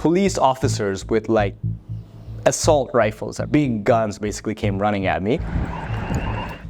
police officers with like assault rifles, big guns basically came running at me.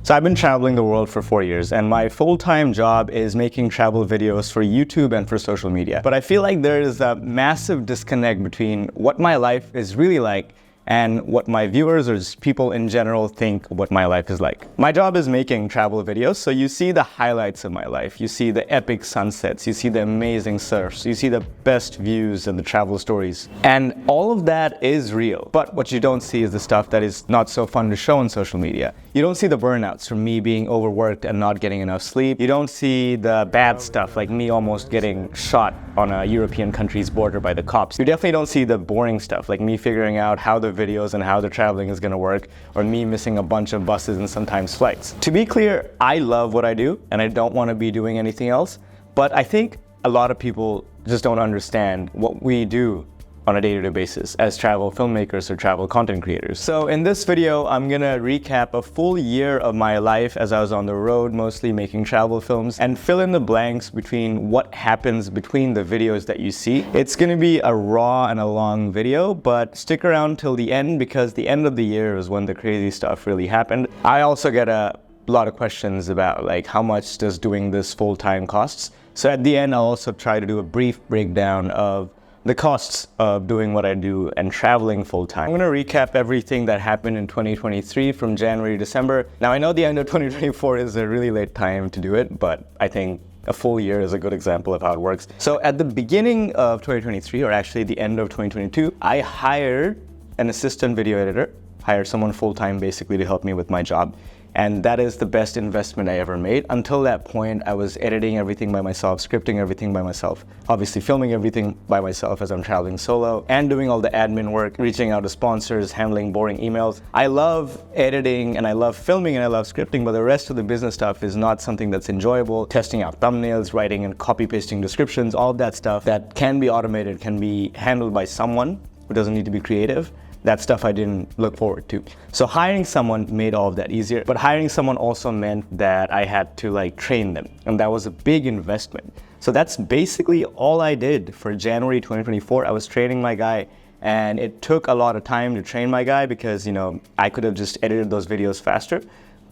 So I've been traveling the world for 4 years, and my full-time job is making travel videos for YouTube and for social media. But I feel like there is a massive disconnect between what my life is really like and what my viewers or just people in general think what my life is like. My job is making travel videos, so you see the highlights of my life. You see the epic sunsets, you see the amazing surfs, you see the best views and the travel stories. And all of that is real. But what you don't see is the stuff that is not so fun to show on social media. You don't see the burnouts from me being overworked and not getting enough sleep. You don't see the bad stuff like me almost getting shot on a European country's border by the cops. You definitely don't see the boring stuff like me figuring out how the videos and how the traveling is gonna work, or me missing a bunch of buses and sometimes flights. To be clear, I love what I do and I don't want to be doing anything else, but I think a lot of people just don't understand what we do on a day-to-day basis as travel filmmakers or travel content creators. So in this video, I'm gonna recap a full year of my life as I was on the road, mostly making travel films, and fill in the blanks between what happens between the videos that you see. It's gonna be a raw and a long video, but stick around till the end because the end of the year is when the crazy stuff really happened. I also get a lot of questions about like how much does doing this full-time costs. So at the end, I'll also try to do a brief breakdown of the costs of doing what I do and traveling full-time. I'm gonna recap everything that happened in 2023 from January to December. Now I know the end of 2024 is a really late time to do it, but I think a full year is a good example of how it works. So at the beginning of 2023, or actually the end of 2022, I hired an assistant video editor, hired someone full-time basically to help me with my job. And that is the best investment I ever made. Until that point, I was editing everything by myself, scripting everything by myself, obviously filming everything by myself as I'm traveling solo, and doing all the admin work, reaching out to sponsors, handling boring emails. I love editing and I love filming and I love scripting, but the rest of the business stuff is not something that's enjoyable. Testing out thumbnails, writing and copy pasting descriptions, all of that stuff that can be automated, can be handled by someone who doesn't need to be creative. That stuff I didn't look forward to. So hiring someone made all of that easier, but hiring someone also meant that I had to like train them, and that was a big investment. So that's basically all I did for January 2024. I was training my guy, and it took a lot of time to train my guy because, you know, I could have just edited those videos faster,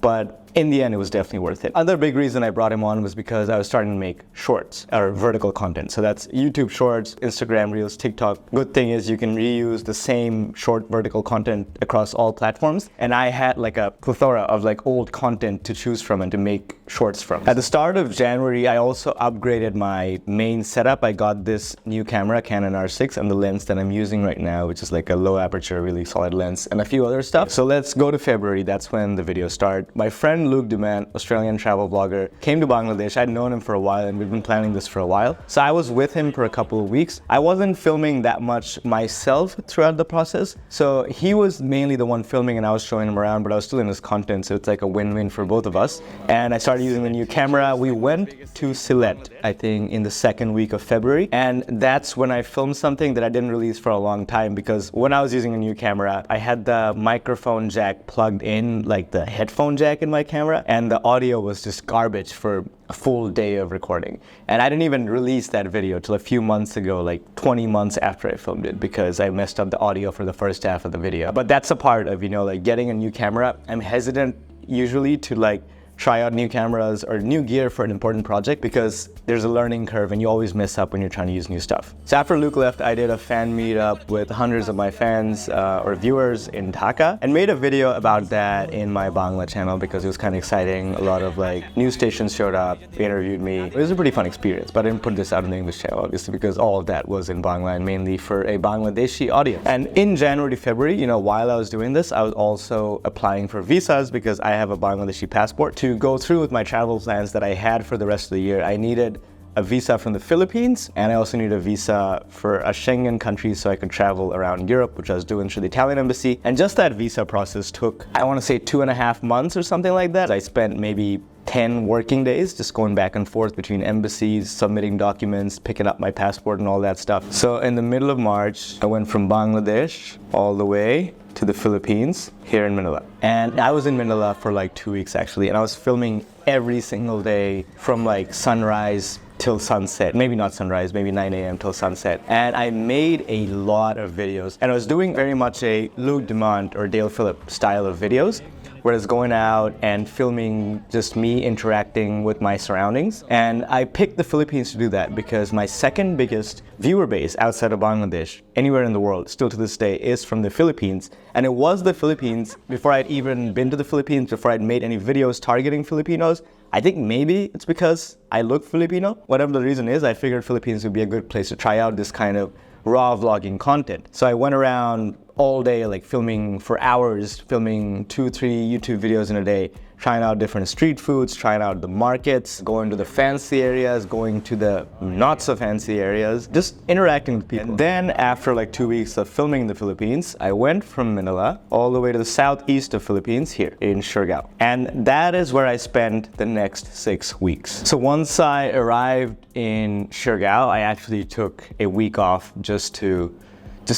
but in the end, it was definitely worth it. Other big reason I brought him on was because I was starting to make shorts or vertical content. So that's YouTube Shorts, Instagram Reels, TikTok. Good thing is you can reuse the same short vertical content across all platforms. And I had like a plethora of like old content to choose from and to make shorts from. At the start of January, I also upgraded my main setup. I got this new camera, Canon R6, and the lens that I'm using right now, which is like a low aperture, really solid lens, and a few other stuff. So let's go to February. That's when the videos start. My friend Luke Duman, Australian travel blogger, came to Bangladesh. I'd known him for a while and we've been planning this for a while. So I was with him for a couple of weeks. I wasn't filming that much myself throughout the process. So he was mainly the one filming and I was showing him around, but I was still in his content. So it's like a win-win for both of us. And I started using the new camera. We went to Sylhet, I think in the second week of February. And that's when I filmed something that I didn't release for a long time because when I was using a new camera, I had the microphone jack plugged in, like the headphone jack in my camera. And the audio was just garbage for a full day of recording. And I didn't even release that video till a few months ago, like 20 months after I filmed it, because I messed up the audio for the first half of the video. But that's a part of, you know, like getting a new camera. I'm hesitant usually to like try out new cameras or new gear for an important project because there's a learning curve and you always mess up when you're trying to use new stuff. So after Luke left, I did a fan meetup with hundreds of my fans or viewers in Dhaka and made a video about that in my Bangla channel because it was kind of exciting. A lot of like news stations showed up, they interviewed me. It was a pretty fun experience, but I didn't put this out in the English channel obviously because all of that was in Bangla and mainly for a Bangladeshi audience. And in January, February, you know, while I was doing this, I was also applying for visas because I have a Bangladeshi passport. To go through with my travel plans that I had for the rest of the year, I needed a visa from the Philippines, and I also needed a visa for a Schengen country so I could travel around Europe, which I was doing through the Italian embassy. And just that visa process took, I want to say 2.5 months or something like that. I spent maybe 10 working days just going back and forth between embassies, submitting documents, picking up my passport and all that stuff. So in the middle of March, I went from Bangladesh all the way to the Philippines here in Manila. And I was in Manila for like 2 weeks actually, and I was filming every single day from like sunrise till sunset, maybe not sunrise, maybe 9 a.m. till sunset. And I made a lot of videos, and I was doing very much a Luke Dumont or Dale Phillip style of videos, where I was going out and filming just me interacting with my surroundings. And I picked the Philippines to do that because my second biggest viewer base outside of Bangladesh, anywhere in the world, still to this day, is from the Philippines. And it was the Philippines before I'd even been to the Philippines, before I'd made any videos targeting Filipinos. I think maybe it's because I look Filipino. Whatever the reason is, I figured Philippines would be a good place to try out this kind of raw vlogging content. So I went around all day, like filming for hours, filming 2-3 YouTube videos in a day, trying out different street foods, trying out the markets, going to the fancy areas, going to the not so fancy areas, just interacting with people. And then after like 2 weeks of filming in the Philippines, I went from Manila all the way to the southeast of Philippines here in Siargao. And that is where I spent the next 6 weeks. So once I arrived in Siargao, I actually took a week off just to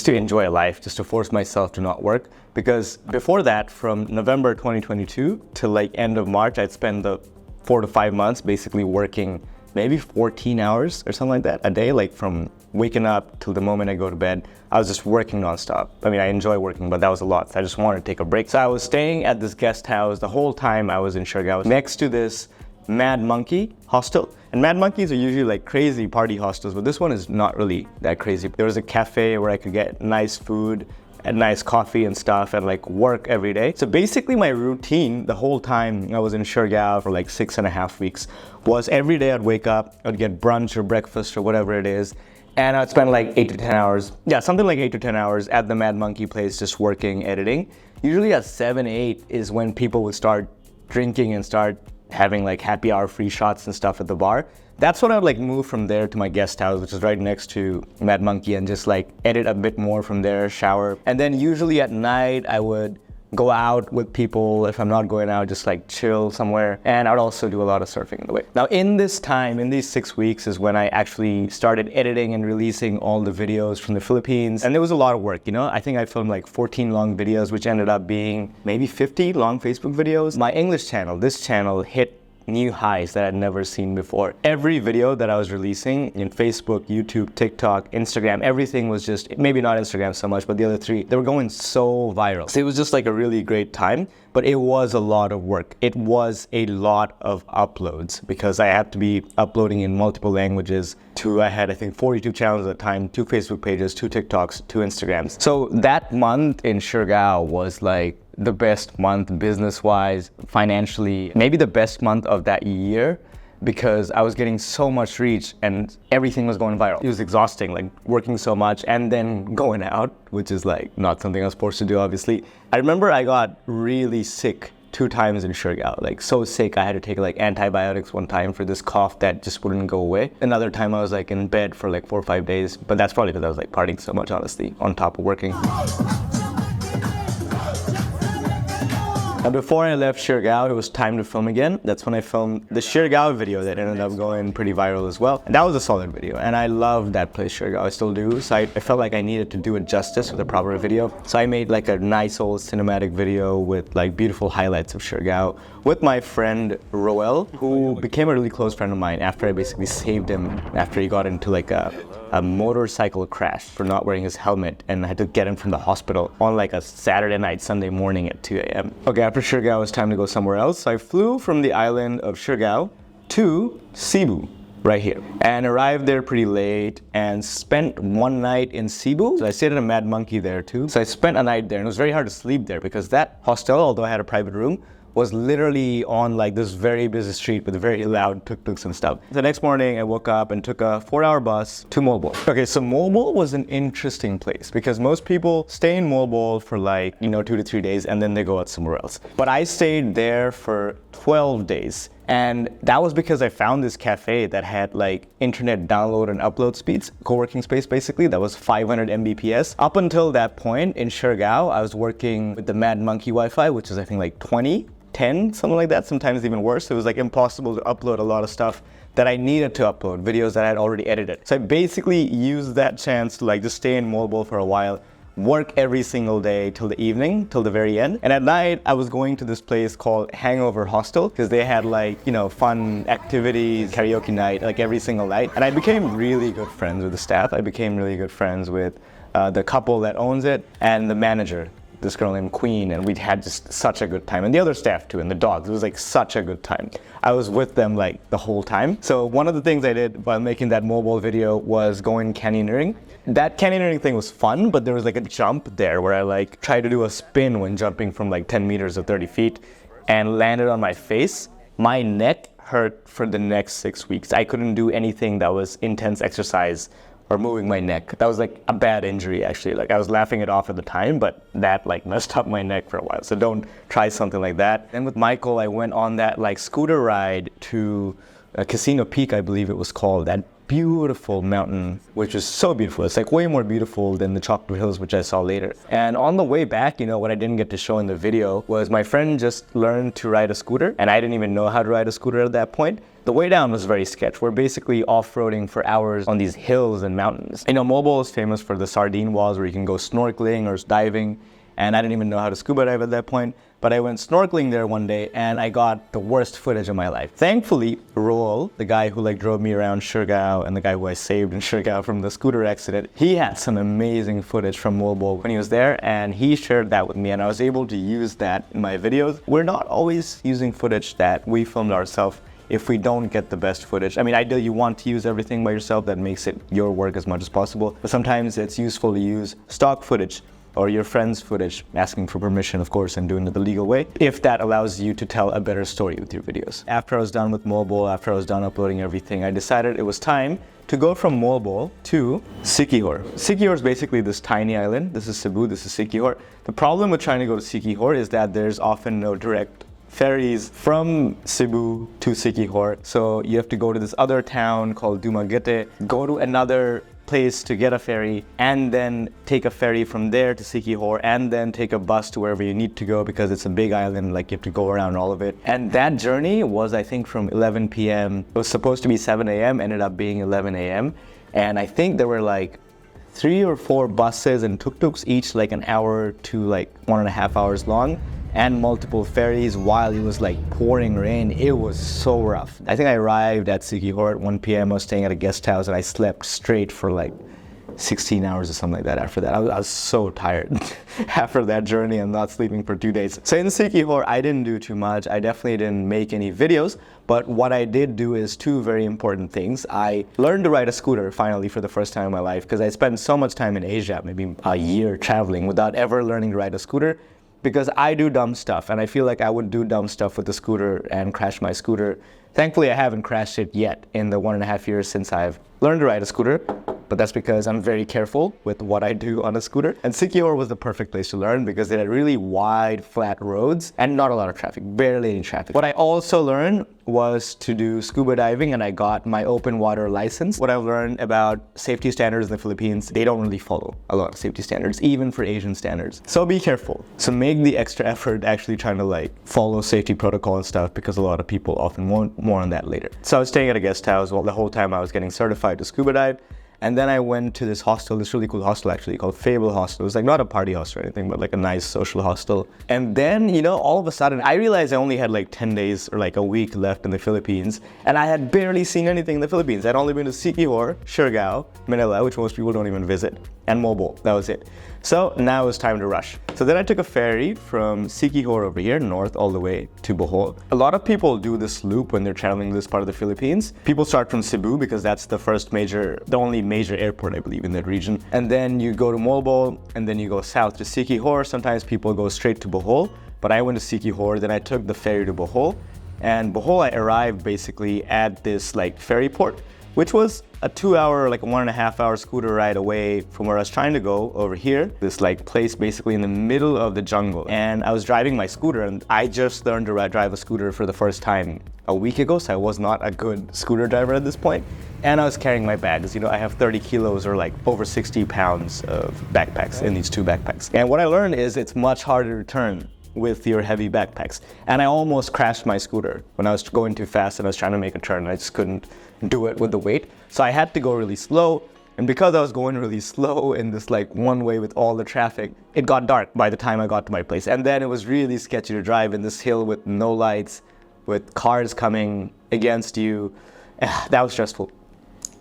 enjoy life, just to force myself to not work. Because before that, from November 2022 till like end of March, I'd spend the 4 to 5 months basically working maybe 14 hours or something like that a day, like from waking up till the moment I go to bed. I was just working nonstop. I mean, I enjoy working, but that was a lot. So I just wanted to take a break. So I was staying at this guest house the whole time I was in Siargao, next to this Mad Monkey hostel. And Mad Monkeys are usually like crazy party hostels, but this one is not really that crazy. There was a cafe where I could get nice food and nice coffee and stuff and like work every day. So basically my routine the whole time I was in Siargao for like 6.5 weeks was every day I'd wake up, I'd get brunch or breakfast or whatever it is, and I'd spend like 8 to 10 hours. Yeah, something like 8 to 10 hours at the Mad Monkey place just working, editing. Usually at 7, 8 is when people would start drinking and start having like happy hour free shots and stuff at the bar. That's when I would like move from there to my guest house, which is right next to Mad Monkey, and just like edit a bit more from there, shower. And then usually at night I would go out with people. If I'm not going out, just like chill somewhere. And I'd also do a lot of surfing in the way. Now in this time, in these 6 weeks is when I actually started editing and releasing all the videos from the Philippines. And it was a lot of work, you know? I think I filmed like 14 long videos, which ended up being maybe 50 long Facebook videos. My English channel, this channel, hit new highs that I'd never seen before. Every video that I was releasing in Facebook, YouTube, TikTok, Instagram, everything was just, maybe not Instagram so much, but the other three, they were going so viral. So it was just like a really great time, but it was a lot of work. It was a lot of uploads because I had to be uploading in multiple languages. I had, I think, 42 channels at the time, 2 Facebook pages, 2 TikToks, 2 Instagrams. So that month in Siargao was like the best month business-wise, financially, maybe the best month of that year, because I was getting so much reach and everything was going viral. It was exhausting, like working so much and then going out, which is like not something I was supposed to do, obviously. I remember I got really sick 2 times in Siargao, like so sick I had to take like antibiotics one time for this cough that just wouldn't go away. Another time I was like in bed for like 4 or 5 days, but that's probably because I was like partying so much, honestly, on top of working. Now before I left Siargao, it was time to film again. That's when I filmed the Siargao video that ended up going pretty viral as well. And that was a solid video, and I love that place, Siargao. I still do. So I felt like I needed to do it justice with a proper video. So I made like a nice old cinematic video with like beautiful highlights of Siargao with my friend Roel, who became a really close friend of mine after I basically saved him after he got into like a motorcycle crash for not wearing his helmet, and I had to get him from the hospital on like a Saturday night, Sunday morning at 2 a.m. Okay, after Siargao, it was time to go somewhere else. So I flew from the island of Siargao to Cebu, right here, and arrived there pretty late and spent one night in Cebu. So I stayed at a Mad Monkey there too. So I spent a night there, and it was very hard to sleep there because that hostel, although I had a private room, was literally on like this very busy street with very loud tuk-tuks and stuff. The next morning I woke up and took a 4-hour bus to Moalboal. Okay, so Moalboal was an interesting place because most people stay in Moalboal for like, 2 to 3 days and then they go out somewhere else. But I stayed there for 12 days. And that was because I found this cafe that had like internet download and upload speeds, co-working space basically, that was 500 Mbps. Up until that point in Siargao, I was working with the Mad Monkey Wi-Fi, which is I think like 10, something like that, sometimes even worse. It was like impossible to upload a lot of stuff that I needed to upload, videos that I had already edited. So I basically used that chance to like just stay in Moalboal for a while, work every single day till the evening, till the very end. And at night, I was going to this place called Hangover Hostel because they had like, you know, fun activities, karaoke night, like every single night. And I became really good friends with the staff. I became really good friends with the couple that owns it and the manager, this girl named Queen, and we'd had just such a good time. And the other staff too, and the dogs. It was like such a good time. I was with them like the whole time. So one of the things I did while making that Moalboal video was going canyoneering. That canyoneering thing was fun, but there was like a jump there where I like tried to do a spin when jumping from like 10 meters or 30 feet and landed on my face. My neck hurt for the next 6 weeks. I couldn't do anything that was intense exercise or moving my neck. That was like a bad injury actually. Like I was laughing it off at the time, but that like messed up my neck for a while. So don't try something like that. And with Michael, I went on that like scooter ride to Casino Peak, I believe it was called. That beautiful mountain, which is so beautiful. It's like way more beautiful than the Chocolate Hills, which I saw later. And on the way back, you know, what I didn't get to show in the video was my friend just learned to ride a scooter, and I didn't even know how to ride a scooter at that point. The way down was very sketch. We're basically off-roading for hours on these hills and mountains. You know, Moalboal is famous for the sardine walls where you can go snorkeling or diving, and I didn't even know how to scuba dive at that point. But I went snorkeling there one day and I got the worst footage of my life. Thankfully, Roel, the guy who like drove me around Siargao and the guy who I saved in Siargao from the scooter accident, he had some amazing footage from Moalboal when he was there, and he shared that with me, and I was able to use that in my videos. We're not always using footage that we filmed ourselves if we don't get the best footage. I mean, ideally you want to use everything by yourself. That makes it your work as much as possible. But sometimes it's useful to use stock footage or your friend's footage, asking for permission, of course, and doing it the legal way, if that allows you to tell a better story with your videos. After I was done with Moalboal, after I was done uploading everything, I decided it was time to go from Moalboal to Siquijor. Siquijor is basically this tiny island. This is Cebu, this is Siquijor. The problem with trying to go to Siquijor is that there's often no direct ferries from Cebu to Siquijor. So you have to go to this other town called Dumaguete, go to another place to get a ferry, and then take a ferry from there to Siquijor, and then take a bus to wherever you need to go because it's a big island, like you have to go around all of it. And that journey was, I think, from 11 p.m. It was supposed to be 7 a.m., ended up being 11 a.m. And I think there were like 3 or 4 buses and tuk-tuks, each like an hour to like 1.5 hours long, and multiple ferries while it was like pouring rain. It was so rough. I think I arrived at Siquijor at 1 p.m. I was staying at a guest house and I slept straight for like 16 hours or something like that after that. I was so tired after that journey and not sleeping for 2 days. So in Siquijor, I didn't do too much. I definitely didn't make any videos, but what I did do is 2 very important things. I learned to ride a scooter finally for the first time in my life because I spent so much time in Asia, maybe a year traveling without ever learning to ride a scooter. Because I do dumb stuff, and I feel like I would do dumb stuff with the scooter and crash my scooter. Thankfully, I haven't crashed it yet in the 1.5 years since I've learned to ride a scooter, but that's because I'm very careful with what I do on a scooter. And Siquijor was the perfect place to learn because it had really wide, flat roads and not a lot of traffic, barely any traffic. What I also learned was to do scuba diving, and I got my open water license. What I've learned about safety standards in the Philippines, they don't really follow a lot of safety standards, even for Asian standards. So be careful. So make the extra effort actually trying to like follow safety protocol and stuff, because a lot of people often won't. More on that later. So I was staying at a guest house the whole time I was getting certified to scuba dive. And then I went to this hostel, this really cool hostel actually called Fable Hostel. It was like not a party hostel or anything, but like a nice social hostel. And then, you know, all of a sudden I realized I only had like 10 days or like a week left in the Philippines. And I had barely seen anything in the Philippines. I'd only been to Siquijor, Siargao, Manila, which most people don't even visit, and Moalboal. That was it. So now it was time to rush. So then I took a ferry from Siquijor over here, north all the way to Bohol. A lot of people do this loop when they're traveling this part of the Philippines. People start from Cebu because that's the only major airport, I believe, in that region. And then you go to Moalboal, and then you go south to Siquijor. Sometimes people go straight to Bohol, but I went to Siquijor, then I took the ferry to Bohol. And Bohol, I arrived basically at this like ferry port, which was a 2-hour, like a 1.5 hour scooter ride away from where I was trying to go over here. This like place basically in the middle of the jungle. And I was driving my scooter, and I just learned to drive a scooter for the first time a week ago, so I was not a good scooter driver at this point. And I was carrying my bags. You know, I have 30 kilos or like over 60 pounds of backpacks in these 2 backpacks. And what I learned is it's much harder to turn with your heavy backpacks. And I almost crashed my scooter when I was going too fast and I was trying to make a turn. I just couldn't do it with the weight. So I had to go really slow. And because I was going really slow in this like one way with all the traffic, it got dark by the time I got to my place. And then it was really sketchy to drive in this hill with no lights, with cars coming against you. That was stressful.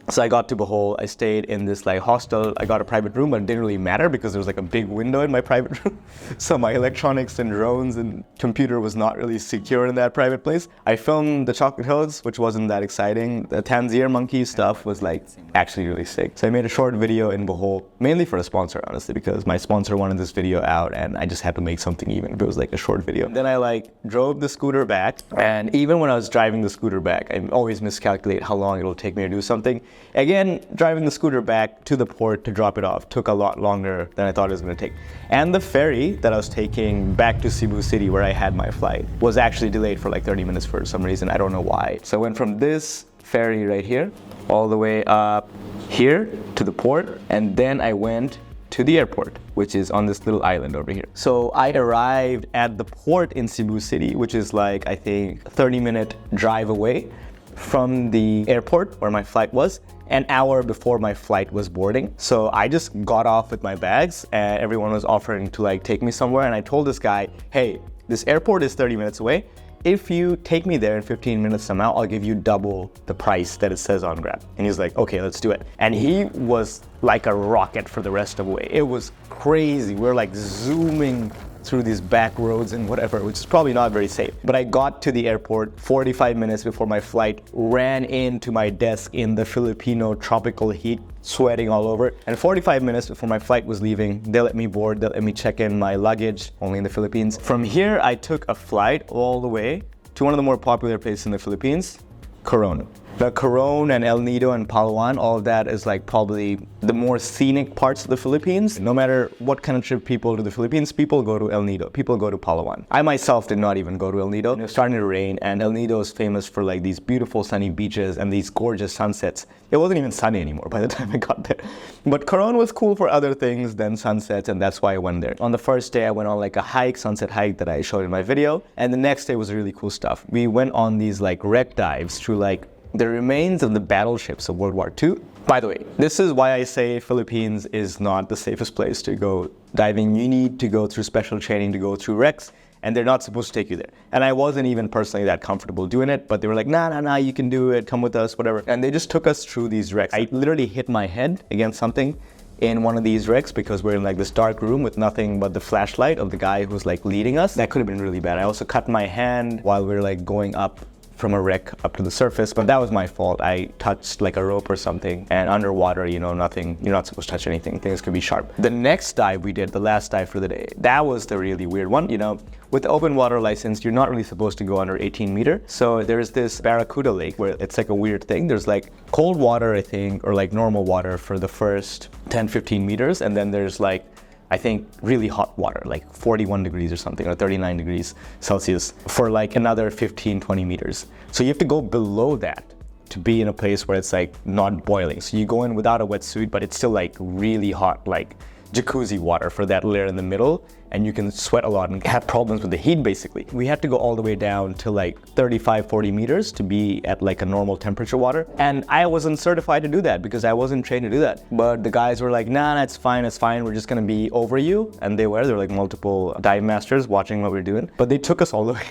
So I got to Bohol, I stayed in this like hostel, I got a private room, but it didn't really matter because there was like a big window in my private room. So my electronics and drones and computer was not really secure in that private place. I filmed the Chocolate Hills, which wasn't that exciting. The Tangier monkey stuff was like actually really sick. So I made a short video in Bohol, mainly for a sponsor, honestly, because my sponsor wanted this video out and I just had to make something even if it was like a short video. Then I like drove the scooter back, and even when I was driving the scooter back, I always miscalculate how long it'll take me to do something. Again, driving the scooter back to the port to drop it off took a lot longer than I thought it was going to take. And the ferry that I was taking back to Cebu City, where I had my flight, was actually delayed for like 30 minutes for some reason. I don't know why. So I went from this ferry right here all the way up here to the port, and then I went to the airport, which is on this little island over here. So I arrived at the port in Cebu City, which is like, I think, 30-minute drive away from the airport where my flight was, an hour before my flight was boarding. So I just got off with my bags and everyone was offering to like take me somewhere, and I told this guy, hey, this airport is 30 minutes away. If you take me there in 15 minutes somehow, I'll give you double the price that it says on Grab. And he's like, okay, let's do it. And he was like a rocket for the rest of the way. It was crazy. We're like zooming through these back roads and whatever, which is probably not very safe. But I got to the airport 45 minutes before my flight, ran into my desk in the Filipino tropical heat, sweating all over. And 45 minutes before my flight was leaving, they let me board, they let me check in my luggage, only in the Philippines. From here, I took a flight all the way to one of the more popular places in the Philippines, Coron. The Coron and El Nido and Palawan, all of that is like probably the more scenic parts of the Philippines. No matter what kind of trip people to the Philippines, people go to El Nido, people go to Palawan. I myself did not even go to El Nido. It was starting to rain, and El Nido is famous for like these beautiful sunny beaches and these gorgeous sunsets. It wasn't even sunny anymore by the time I got there. But Coron was cool for other things than sunsets, and that's why I went there. On the first day, I went on like a hike, sunset hike that I showed in my video, and the next day was really cool stuff. We went on these like wreck dives through like the remains of the battleships of World War II. By the way, this is why I say Philippines is not the safest place to go diving. You need to go through special training to go through wrecks, and they're not supposed to take you there. And I wasn't even personally that comfortable doing it, but they were like, nah, you can do it, come with us, whatever. And they just took us through these wrecks. I literally hit my head against something in one of these wrecks because we're in like this dark room with nothing but the flashlight of the guy who's like leading us. That could have been really bad. I also cut my hand while we were like going up from a wreck up to the surface, but that was my fault. I touched like a rope or something, and underwater, you know, nothing, you're not supposed to touch anything. Things could be sharp. The next dive we did, the last dive for the day, that was the really weird one. You know, with the open water license, you're not really supposed to go under 18 meter. So there's this Barracuda Lake where it's like a weird thing. There's like cold water, I think, or like normal water for the first 10, 15 meters. And then there's like, I think, really hot water, like 41 degrees or something, or 39 degrees Celsius for like another 15, 20 meters. So you have to go below that to be in a place where it's like not boiling. So you go in without a wetsuit, but it's still like really hot, like jacuzzi water for that layer in the middle, and you can sweat a lot and have problems with the heat basically. We had to go all the way down to like 35, 40 meters to be at like a normal temperature water. And I wasn't certified to do that because I wasn't trained to do that. But the guys were like, nah, it's fine, we're just gonna be over you. And they were like multiple dive masters watching what we're doing. But they took us all the way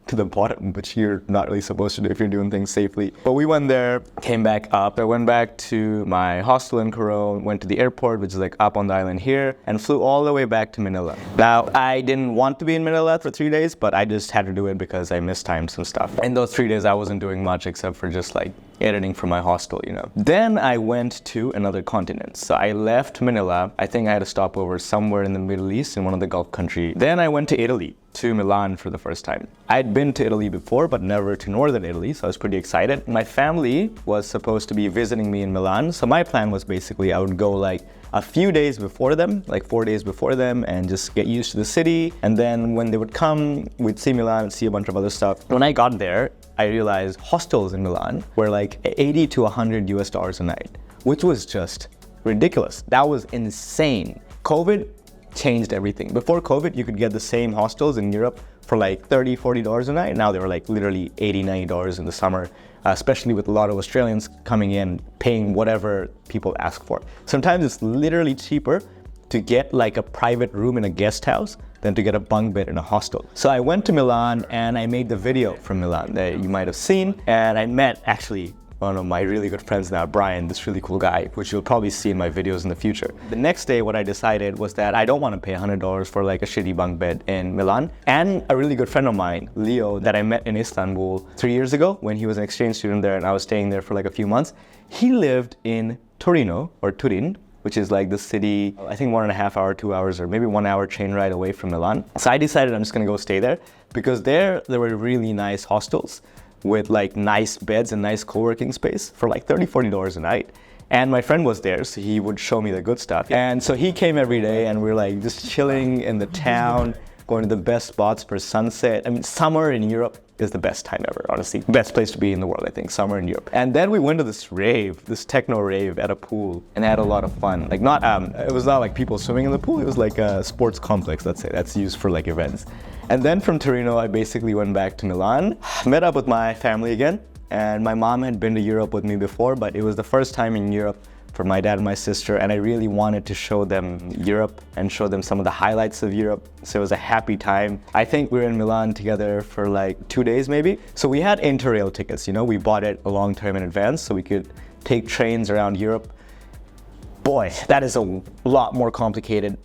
to the bottom, which you're not really supposed to do if you're doing things safely. But we went there, came back up. I went back to my hostel in Coron, went to the airport, which is like up on the island here, and flew all the way back to Manila. Now, I didn't want to be in Manila for 3 days, but I just had to do it because I mistimed some stuff. In those 3 days, I wasn't doing much except for just like editing from my hostel, you know. Then I went to another continent. So I left Manila. I think I had a stopover somewhere in the Middle East in one of the Gulf countries. Then I went to Italy, to Milan for the first time. I'd been to Italy before, but never to northern Italy, so I was pretty excited. My family was supposed to be visiting me in Milan, so my plan was basically I would go like a few days before them, like 4 days before them, and just get used to the city. And then when they would come, we'd see Milan and see a bunch of other stuff. When I got there, I realized hostels in Milan were like 80 to 100 US dollars a night, which was just ridiculous. That was insane. COVID changed everything. Before COVID, you could get the same hostels in Europe for like $30, $40 a night. Now they were like literally $80, $90 in the summer especially with a lot of Australians coming in, paying whatever people ask for. Sometimes it's literally cheaper to get like a private room in a guest house than to get a bunk bed in a hostel. So I went to Milan and I made the video from Milan that you might have seen. And I met actually one of my really good friends now, Brian, this really cool guy, which you'll probably see in my videos in the future. The next day, what I decided was that I don't want to pay $100 for like a shitty bunk bed in Milan. And a really good friend of mine, Leo, that I met in Istanbul 3 years ago when he was an exchange student there and I was staying there for like a few months. He lived in Torino, or Turin, which is like the city, I think 1.5 hours, 2 hours, or maybe 1 hour train ride away from Milan. So I decided I'm just gonna go stay there because there were really nice hostels with like nice beds and nice co-working space for like $30, $40 a night. And my friend was there, so he would show me the good stuff. And so he came every day and we were like just chilling in the town, going to the best spots for sunset. I mean, summer in Europe is the best time ever, honestly. Best place to be in the world, I think, summer in Europe. And then we went to this rave, this techno rave at a pool and had a lot of fun. Like it was not like people swimming in the pool, it was like a sports complex, let's say, that's used for like events. And then from Torino, I basically went back to Milan, met up with my family again. And my mom had been to Europe with me before, but it was the first time in Europe for my dad and my sister, and I really wanted to show them Europe and show them some of the highlights of Europe. So it was a happy time. I think we were in Milan together for like 2 days maybe. So we had Interrail tickets, you know, we bought it a long time in advance so we could take trains around Europe. Boy, that is a lot more complicated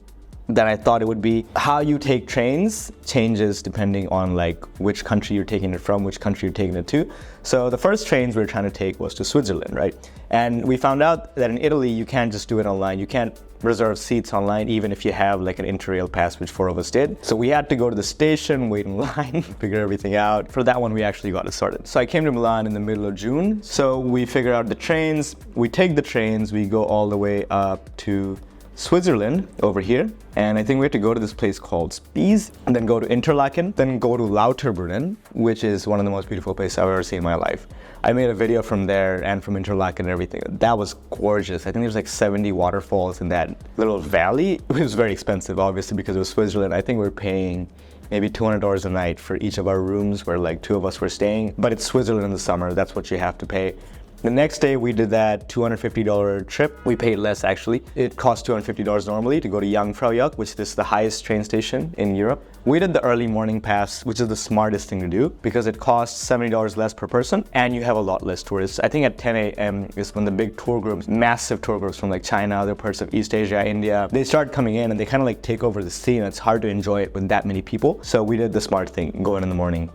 than I thought it would be. How you take trains changes depending on like which country you're taking it from, which country you're taking it to. So the first trains we were trying to take was to Switzerland, right? And we found out that in Italy, you can't just do it online. You can't reserve seats online, even if you have like an Interrail pass, which 4 of us did. So we had to go to the station, wait in line, figure everything out. For that one, we actually got it sorted. So I came to Milan in the middle of June. So we figured out the trains, we take the trains, we go all the way up to Switzerland over here, and I think we had to go to this place called Spiez, and then go to Interlaken, then go to Lauterbrunnen, which is one of the most beautiful places I've ever seen in my life. I made a video from there and from Interlaken and everything. That was gorgeous. I think there's like 70 waterfalls in that little valley. It was very expensive, obviously, because it was Switzerland. I think we were paying maybe $200 a night for each of our rooms where like 2 of us were staying, but it's Switzerland in the summer. That's what you have to pay. The next day we did that $250 trip. We paid less actually. It cost $250 normally to go to Jungfraujoch, which is the highest train station in Europe. We did the early morning pass, which is the smartest thing to do because it costs $70 less per person and you have a lot less tourists. I think at 10 a.m. is when the big tour groups, massive tour groups from like China, other parts of East Asia, India, they start coming in and they kind of like take over the scene. It's hard to enjoy it with that many people. So we did the smart thing, go in the morning.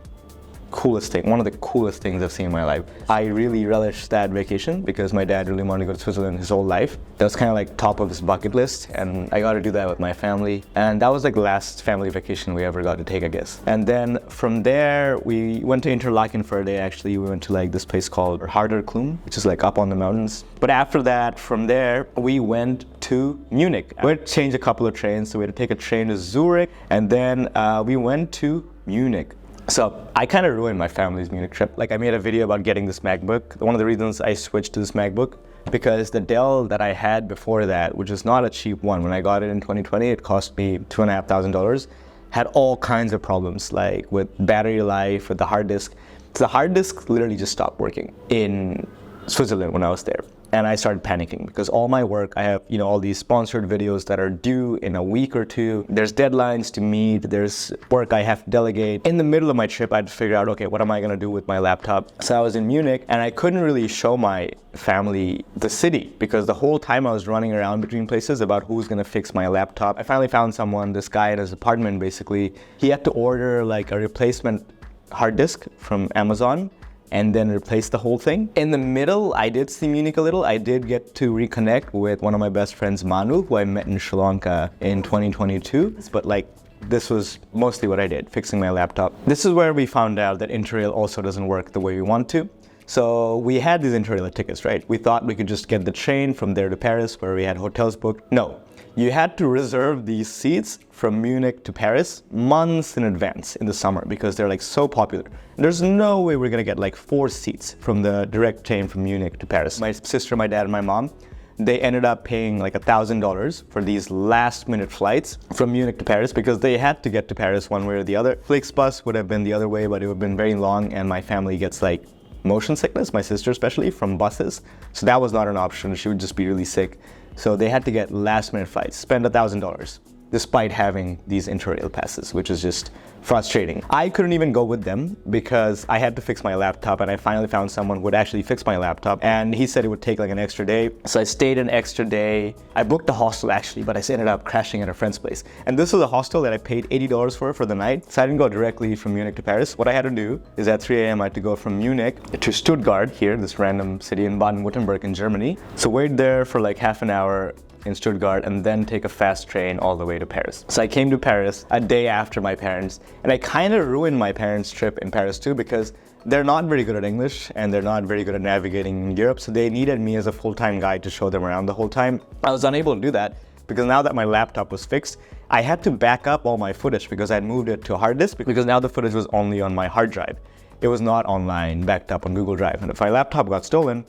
Coolest thing, one of the coolest things I've seen in my life. I really relished that vacation because my dad really wanted to go to Switzerland his whole life. That was kind of like top of his bucket list, and I got to do that with my family. And that was like the last family vacation we ever got to take, I guess. And then from there, we went to Interlaken for a day. Actually, we went to like this place called Harderklum, which is like up on the mountains. But after that, from there, we went to Munich. We had to change a couple of trains, so we had to take a train to Zurich, and then we went to Munich. So I kind of ruined my family's Munich trip. Like I made a video about getting this MacBook. One of the reasons I switched to this MacBook, because the Dell that I had before that, which is not a cheap one, when I got it in 2020, it cost me $2,500, had all kinds of problems, like with battery life, with the hard disk. So the hard disk literally just stopped working in Switzerland when I was there. And I started panicking because all my work, I have, all these sponsored videos that are due in a week or 2. There's deadlines to meet. There's work I have to delegate. In the middle of my trip, I had to figure out, okay, what am I going to do with my laptop? So I was in Munich and I couldn't really show my family the city because the whole time I was running around between places about who's going to fix my laptop. I finally found someone, this guy in his apartment, basically. He had to order like a replacement hard disk from Amazon and then replace the whole thing. In the middle, I did see Munich a little. I did get to reconnect with one of my best friends, Manu, who I met in Sri Lanka in 2022. But like, this was mostly what I did, fixing my laptop. This is where we found out that Interrail also doesn't work the way we want to. So we had these Interrail tickets, right? We thought we could just get the train from there to Paris where we had hotels booked. No. You had to reserve these seats from Munich to Paris months in advance in the summer because they're like so popular. There's no way we're gonna get like 4 seats from the direct train from Munich to Paris. My sister, my dad, and my mom, they ended up paying like $1,000 for these last minute flights from Munich to Paris because they had to get to Paris one way or the other. Flixbus would have been the other way, but it would have been very long and my family gets like motion sickness, my sister especially, from buses. So that was not an option. She would just be really sick. So they had to get last minute flights, spend $1,000, despite having these interrail passes, which is just frustrating. I couldn't even go with them because I had to fix my laptop, and I finally found someone who would actually fix my laptop, and he said it would take like an extra day. So I stayed an extra day. I booked a hostel actually, but I ended up crashing at a friend's place. And this was a hostel that I paid $80 for the night. So I didn't go directly from Munich to Paris. What I had to do is at 3 a.m. I had to go from Munich to Stuttgart here, this random city in Baden-Württemberg in Germany. So wait there for like half an hour in Stuttgart and then take a fast train all the way to Paris. So I came to Paris a day after my parents, and I kind of ruined my parents' trip in Paris too because they're not very good at English and they're not very good at navigating in Europe, so they needed me as a full-time guide to show them around the whole time. I was unable to do that because now that my laptop was fixed, I had to back up all my footage because I had moved it to a hard disk because now the footage was only on my hard drive. It was not online, backed up on Google Drive, and if my laptop got stolen,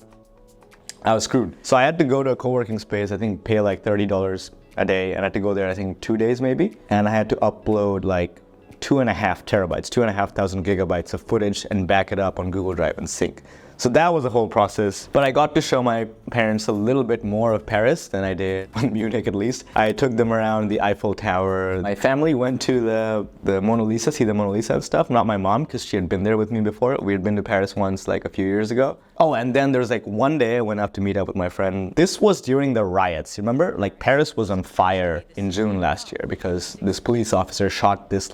I was screwed. So I had to go to a co-working space, I think pay like $30 a day, and I had to go there I think 2 days maybe. And I had to upload like 2.5 terabytes, 2,500 gigabytes of footage and back it up on Google Drive and sync. So that was a whole process. But I got to show my parents a little bit more of Paris than I did in Munich at least. I took them around the Eiffel Tower. My family went to the Mona Lisa, see the Mona Lisa and stuff. Not my mom, because she had been there with me before. We had been to Paris once like a few years ago. Oh, and then there was like one day I went up to meet up with my friend. This was during the riots, you remember? Like Paris was on fire in June last year because this police officer shot this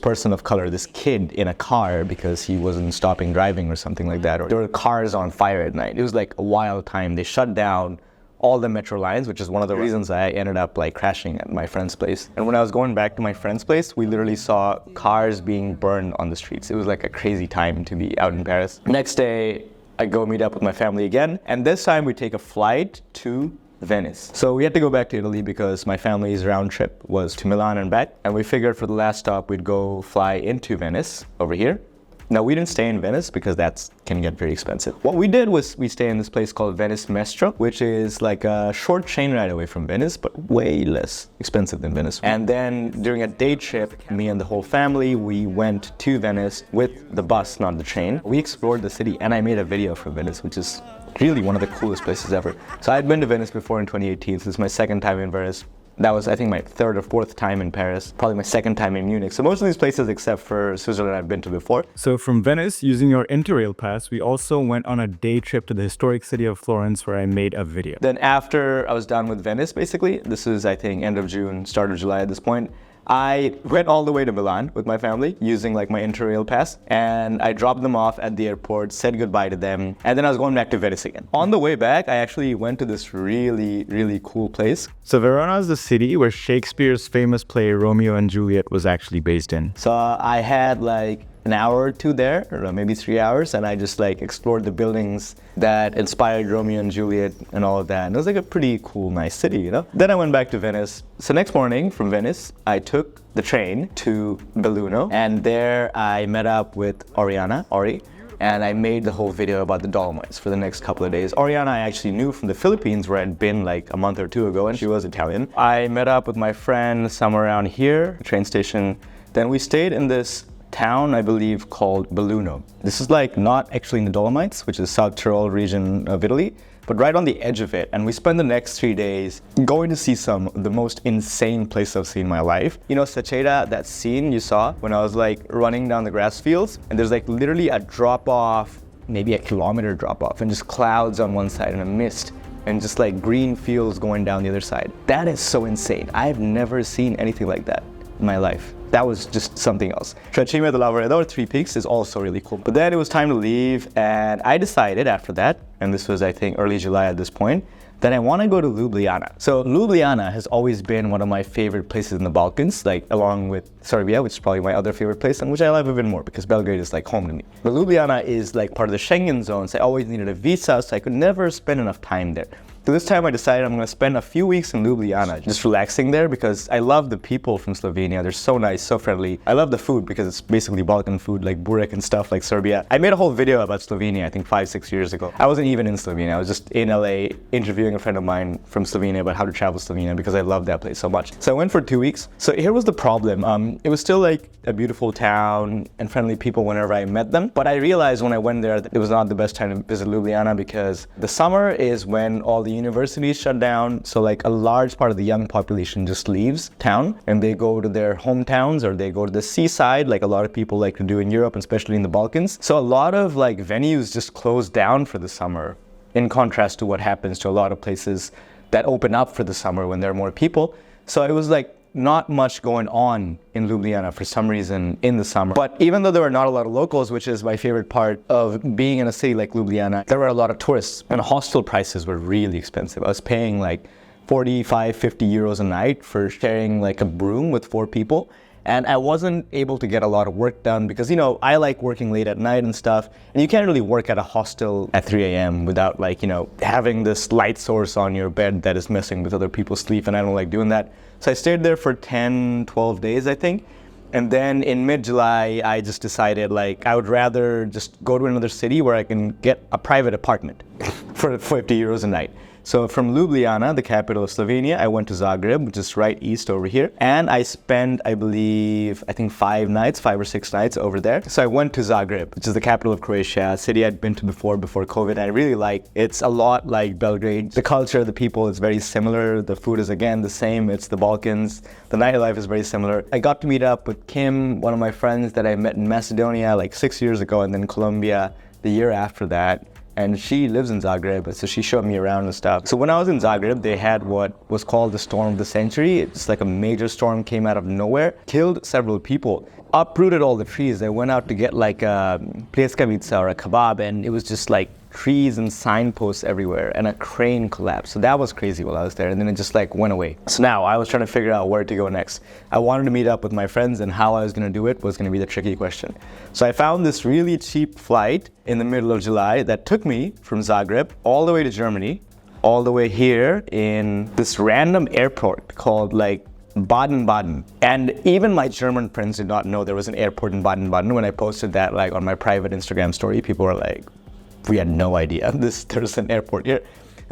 person of color, this kid in a car because he wasn't stopping driving or something like that. Or there were cars on fire at night. It was like a wild time. They shut down all the metro lines, which is one of the reasons I ended up like crashing at my friend's place. And when I was going back to my friend's place, we literally saw cars being burned on the streets. It was like a crazy time to be out in Paris. Next day, I go meet up with my family again, and this time we take a flight to Venice. So we had to go back to Italy because my family's round trip was to Milan and back, and we figured for the last stop we'd go fly into Venice over here. Now we didn't stay in Venice because that can get very expensive. What we did was we stay in this place called Venice Mestro, which is like a short train ride away from Venice, but way less expensive than Venice. And then during a day trip, me and the whole family, we went to Venice with the bus, not the train. We explored the city and I made a video from Venice, which is really one of the coolest places ever. So I'd been to Venice before in 2018, so this is my second time in Venice. That was, I think, my third or fourth time in Paris, probably my second time in Munich. So most of these places, except for Switzerland, I've been to before. So from Venice, using your Interrail pass, we also went on a day trip to the historic city of Florence where I made a video. Then after I was done with Venice, basically, this is, I think, end of June, start of July at this point, I went all the way to Milan with my family using like my Interrail pass, and I dropped them off at the airport, said goodbye to them, and then I was going back to Venice again. On the way back, I actually went to this really, really cool place. So Verona is the city where Shakespeare's famous play Romeo and Juliet was actually based in. So I had like an hour or two there, or maybe 3 hours, and I just like explored the buildings that inspired Romeo and Juliet and all of that. And it was like a pretty cool, nice city, you know? Then I went back to Venice. So next morning from Venice, I took the train to Belluno, and there I met up with Ori, and I made the whole video about the Dolomites for the next couple of days. Oriana I actually knew from the Philippines, where I'd been like a month or two ago, and she was Italian. I met up with my friend somewhere around here, the train station. Then we stayed in this town, I believe, called Belluno. This is like not actually in the Dolomites, which is South Tyrol region of Italy, but right on the edge of it. And we spent the next 3 days going to see some of the most insane places I've seen in my life. You know, Saceda, that scene you saw when I was like running down the grass fields, and there's like literally a drop off, maybe a kilometer drop off, and just clouds on one side and a mist, and just like green fields going down the other side. That is so insane. I've never seen anything like that in my life. That was just something else. Tracimia de Lavaredo, Three Peaks, is also really cool. But then it was time to leave, and I decided after that, and this was I think early July at this point, that I want to go to Ljubljana. So Ljubljana has always been one of my favorite places in the Balkans, like along with Serbia, which is probably my other favorite place, and which I love even more because Belgrade is like home to me. But Ljubljana is like part of the Schengen zone, so I always needed a visa, so I could never spend enough time there. So this time I decided I'm going to spend a few weeks in Ljubljana, just relaxing there because I love the people from Slovenia. They're so nice, so friendly. I love the food because it's basically Balkan food like burek and stuff like Serbia. I made a whole video about Slovenia, I think 5-6 years ago. I wasn't even in Slovenia. I was just in LA interviewing a friend of mine from Slovenia about how to travel Slovenia because I love that place so much. So I went for 2 weeks. So here was the problem. It was still like a beautiful town and friendly people whenever I met them. But I realized when I went there that it was not the best time to visit Ljubljana because the summer is when all the universities shut down. So like a large part of the young population just leaves town and they go to their hometowns or they go to the seaside like a lot of people like to do in Europe, especially in the Balkans. So a lot of like venues just close down for the summer in contrast to what happens to a lot of places that open up for the summer when there are more people. So it was like not much going on in Ljubljana for some reason in the summer. But even though there were not a lot of locals, which is my favorite part of being in a city like Ljubljana, there were a lot of tourists and hostel prices were really expensive. I was paying like 45, 50 euros a night for sharing like a room with 4 people. And I wasn't able to get a lot of work done because, you know, I like working late at night and stuff. And you can't really work at a hostel at 3 a.m. without like, you know, having this light source on your bed that is messing with other people's sleep. And I don't like doing that. So I stayed there for 10, 12 days, I think. And then in mid-July, I just decided like I would rather just go to another city where I can get a private apartment for 50 euros a night. So from Ljubljana, the capital of Slovenia, I went to Zagreb, which is right east over here. And I spent, I think 5 or 6 nights over there. So I went to Zagreb, which is the capital of Croatia, a city I'd been to before COVID. I really like it. It's a lot like Belgrade. The culture, the people is very similar. The food is again the same. It's the Balkans. The nightlife is very similar. I got to meet up with Kim, one of my friends that I met in Macedonia like 6 years ago, and then Colombia the year after that. And she lives in Zagreb, so she showed me around and stuff. So when I was in Zagreb, they had what was called the storm of the century. It's like a major storm came out of nowhere, killed several people, uprooted all the trees. They went out to get like a pljeskavica or a kebab, and it was just like trees and signposts everywhere, and a crane collapsed. So that was crazy while I was there, and then it just like went away. So now I was trying to figure out where to go next. I wanted to meet up with my friends, and how I was going to do it was going to be the tricky question. So I found this really cheap flight in the middle of July that took me from Zagreb all the way to Germany, all the way here in this random airport called like Baden-Baden. And even my German friends did not know there was an airport in Baden-Baden. When I posted that like on my private Instagram story, people were like, we had no idea there's an airport here.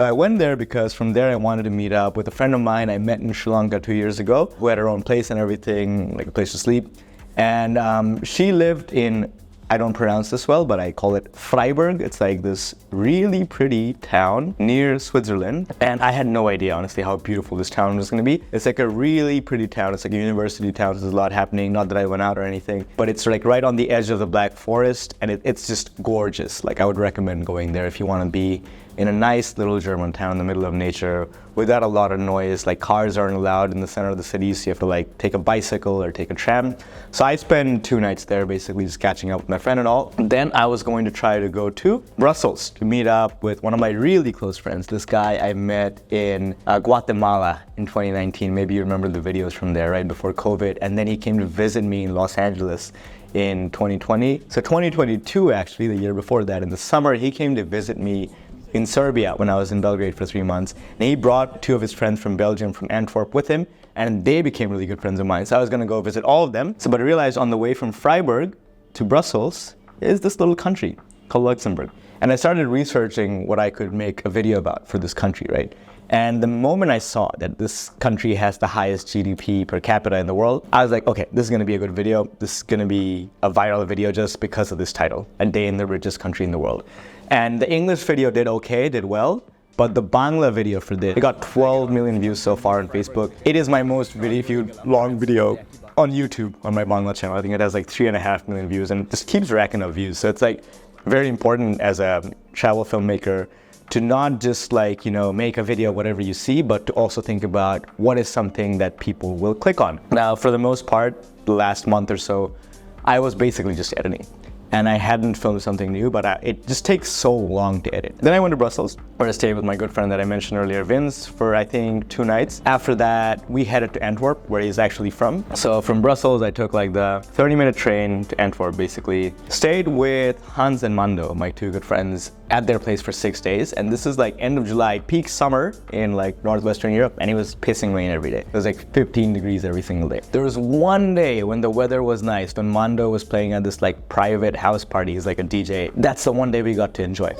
I went there because from there I wanted to meet up with a friend of mine I met in Sri Lanka 2 years ago, who had her own place and everything, like a place to sleep. And she lived in, I don't pronounce this well, but I call it Freiburg. It's like this really pretty town near Switzerland. And I had no idea, honestly, how beautiful this town was going to be. It's like a really pretty town. It's like a university town. There's a lot happening. Not that I went out or anything, but it's like right on the edge of the Black Forest. And it's just gorgeous. Like I would recommend going there if you want to be in a nice little German town in the middle of nature without a lot of noise. Like cars aren't allowed in the center of the city, so you have to like take a bicycle or take a tram. So I spent 2 nights there basically just catching up with my friend and all. Then I was going to try to go to Brussels to meet up with one of my really close friends, this guy I met in Guatemala in 2019. Maybe you remember the videos from there, right before COVID. And then he came to visit me in Los Angeles in 2020. So 2022, actually, the year before that, in the summer, he came to visit me in Serbia when I was in Belgrade for 3 months. And he brought 2 of his friends from Belgium, from Antwerp, with him, and they became really good friends of mine. So I was gonna go visit all of them. So, but I realized on the way from Freiburg to Brussels is this little country called Luxembourg. And I started researching what I could make a video about for this country, right? And the moment I saw that this country has the highest GDP per capita in the world, I was like, okay, this is gonna be a good video. This is gonna be a viral video just because of this title, A Day in the Richest Country in the World. And the English video did okay, did well, but the Bangla video for this, it got 12 million views so far on Facebook. It is my most viewed long video on YouTube on my Bangla channel. I think it has like 3.5 million views and just keeps racking up views. So it's like very important as a travel filmmaker to not just like, you know, make a video whatever you see, but to also think about what is something that people will click on. Now, for the most part, the last month or so, I was basically just editing. and I hadn't filmed something new, but it just takes so long to edit. Then I went to Brussels, where I stayed with my good friend that I mentioned earlier, Vince, for I think 2 nights. After that, we headed to Antwerp, where he's actually from. So from Brussels, I took like the 30-minute train to Antwerp, basically. Stayed with Hans and Mando, my 2 good friends, at their place for 6 days. And this is like end of July, peak summer in like Northwestern Europe, and it was pissing rain every day. It was like 15 degrees every single day. There was one day when the weather was nice, when Mando was playing at this like private house party. He's like a DJ. That's the one day we got to enjoy.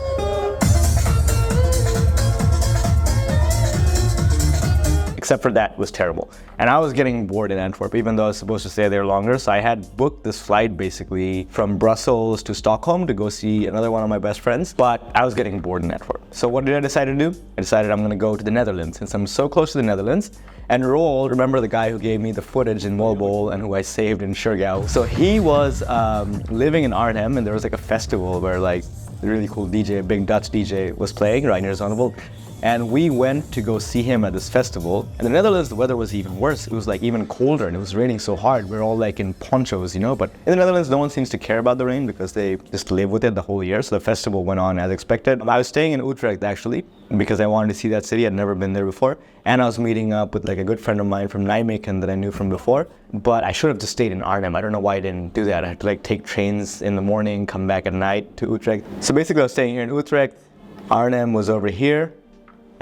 Except for that, it was terrible. And I was getting bored in Antwerp, even though I was supposed to stay there longer. So I had booked this flight basically from Brussels to Stockholm to go see another one of my best friends, but I was getting bored in Antwerp. So what did I decide to do? I decided I'm gonna go to the Netherlands, since I'm so close to the Netherlands. And Roel, remember the guy who gave me the footage in Moalboal and who I saved in Siargao? So he was living in Arnhem, and there was like a festival where like a really cool DJ, a big Dutch DJ was playing right near Zonneveld. And we went to go see him at this festival. In the Netherlands, the weather was even worse. It was like even colder, and it was raining so hard. We're all like in ponchos, you know? But in the Netherlands, no one seems to care about the rain because they just live with it the whole year. So the festival went on as expected. I was staying in Utrecht actually, because I wanted to see that city. I'd never been there before. And I was meeting up with like a good friend of mine from Nijmegen that I knew from before. But I should have just stayed in Arnhem. I don't know why I didn't do that. I had to like take trains in the morning, come back at night to Utrecht. So basically I was staying here in Utrecht. Arnhem was over here.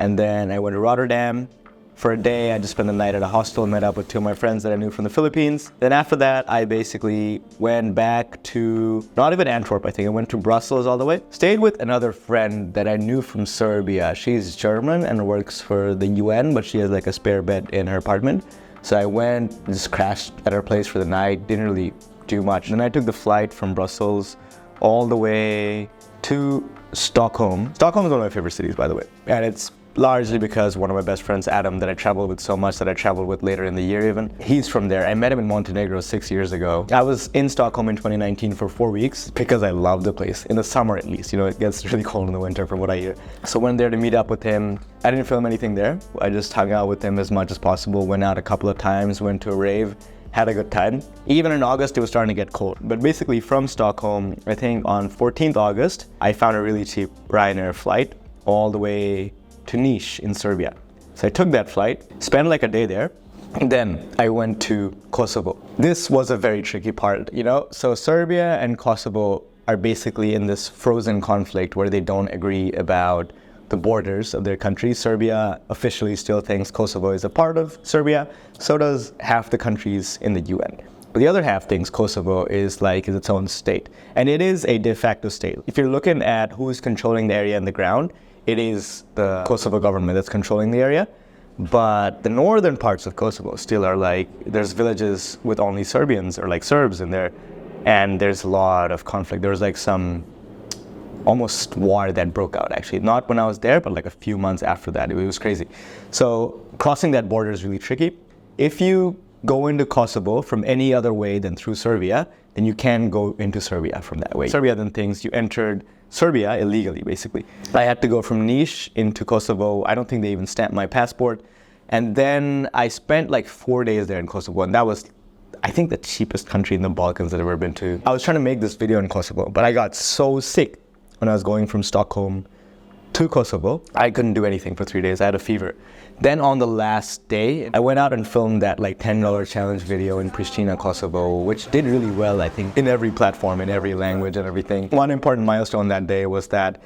And then I went to Rotterdam for a day. I just spent the night at a hostel, met up with 2 of my friends that I knew from the Philippines. Then after that, I basically went back to, not even Antwerp, I think. I went to Brussels all the way. Stayed with another friend that I knew from Serbia. She's German and works for the UN, but she has like a spare bed in her apartment. So I went, just crashed at her place for the night, didn't really do much. Then I took the flight from Brussels all the way to Stockholm. Stockholm is one of my favorite cities, by the way. And it's largely because one of my best friends, Adam, that I traveled with so much, that I traveled with later in the year even, he's from there. I met him in Montenegro 6 years ago. I was in Stockholm in 2019 for 4 weeks because I love the place, in the summer at least. You know, it gets really cold in the winter from what I hear. So went there to meet up with him. I didn't film anything there. I just hung out with him as much as possible, went out a couple of times, went to a rave, had a good time. Even in August, it was starting to get cold. But basically from Stockholm, I think on 14th August, I found a really cheap Ryanair flight all the way to Niš in Serbia. So I took that flight, spent like a day there, and then I went to Kosovo. This was a very tricky part, you know? So Serbia and Kosovo are basically in this frozen conflict where they don't agree about the borders of their country. Serbia officially still thinks Kosovo is a part of Serbia. So does half the countries in the UN. But the other half thinks Kosovo is its own state. And it is a de facto state. If you're looking at who's controlling the area on the ground, it is the Kosovo government that's controlling the area. But the northern parts of Kosovo still are like, there's villages with only Serbians or like Serbs in there. And there's a lot of conflict. There was like some almost war that broke out actually. Not when I was there, but like a few months after that. It was crazy. So crossing that border is really tricky. If you go into Kosovo from any other way than through Serbia, then you can go into Serbia from that way. Serbia then thinks you entered Serbia illegally, basically. I had to go from Niš into Kosovo. I don't think they even stamped my passport. And then I spent like 4 days there in Kosovo, and that was, I think, the cheapest country in the Balkans that I've ever been to. I was trying to make this video in Kosovo, but I got so sick when I was going from Stockholm to Kosovo. I couldn't do anything for 3 days. I had a fever. Then on the last day, I went out and filmed that like $10 challenge video in Pristina, Kosovo, which did really well, I think, in every platform, in every language and everything. One important milestone that day was that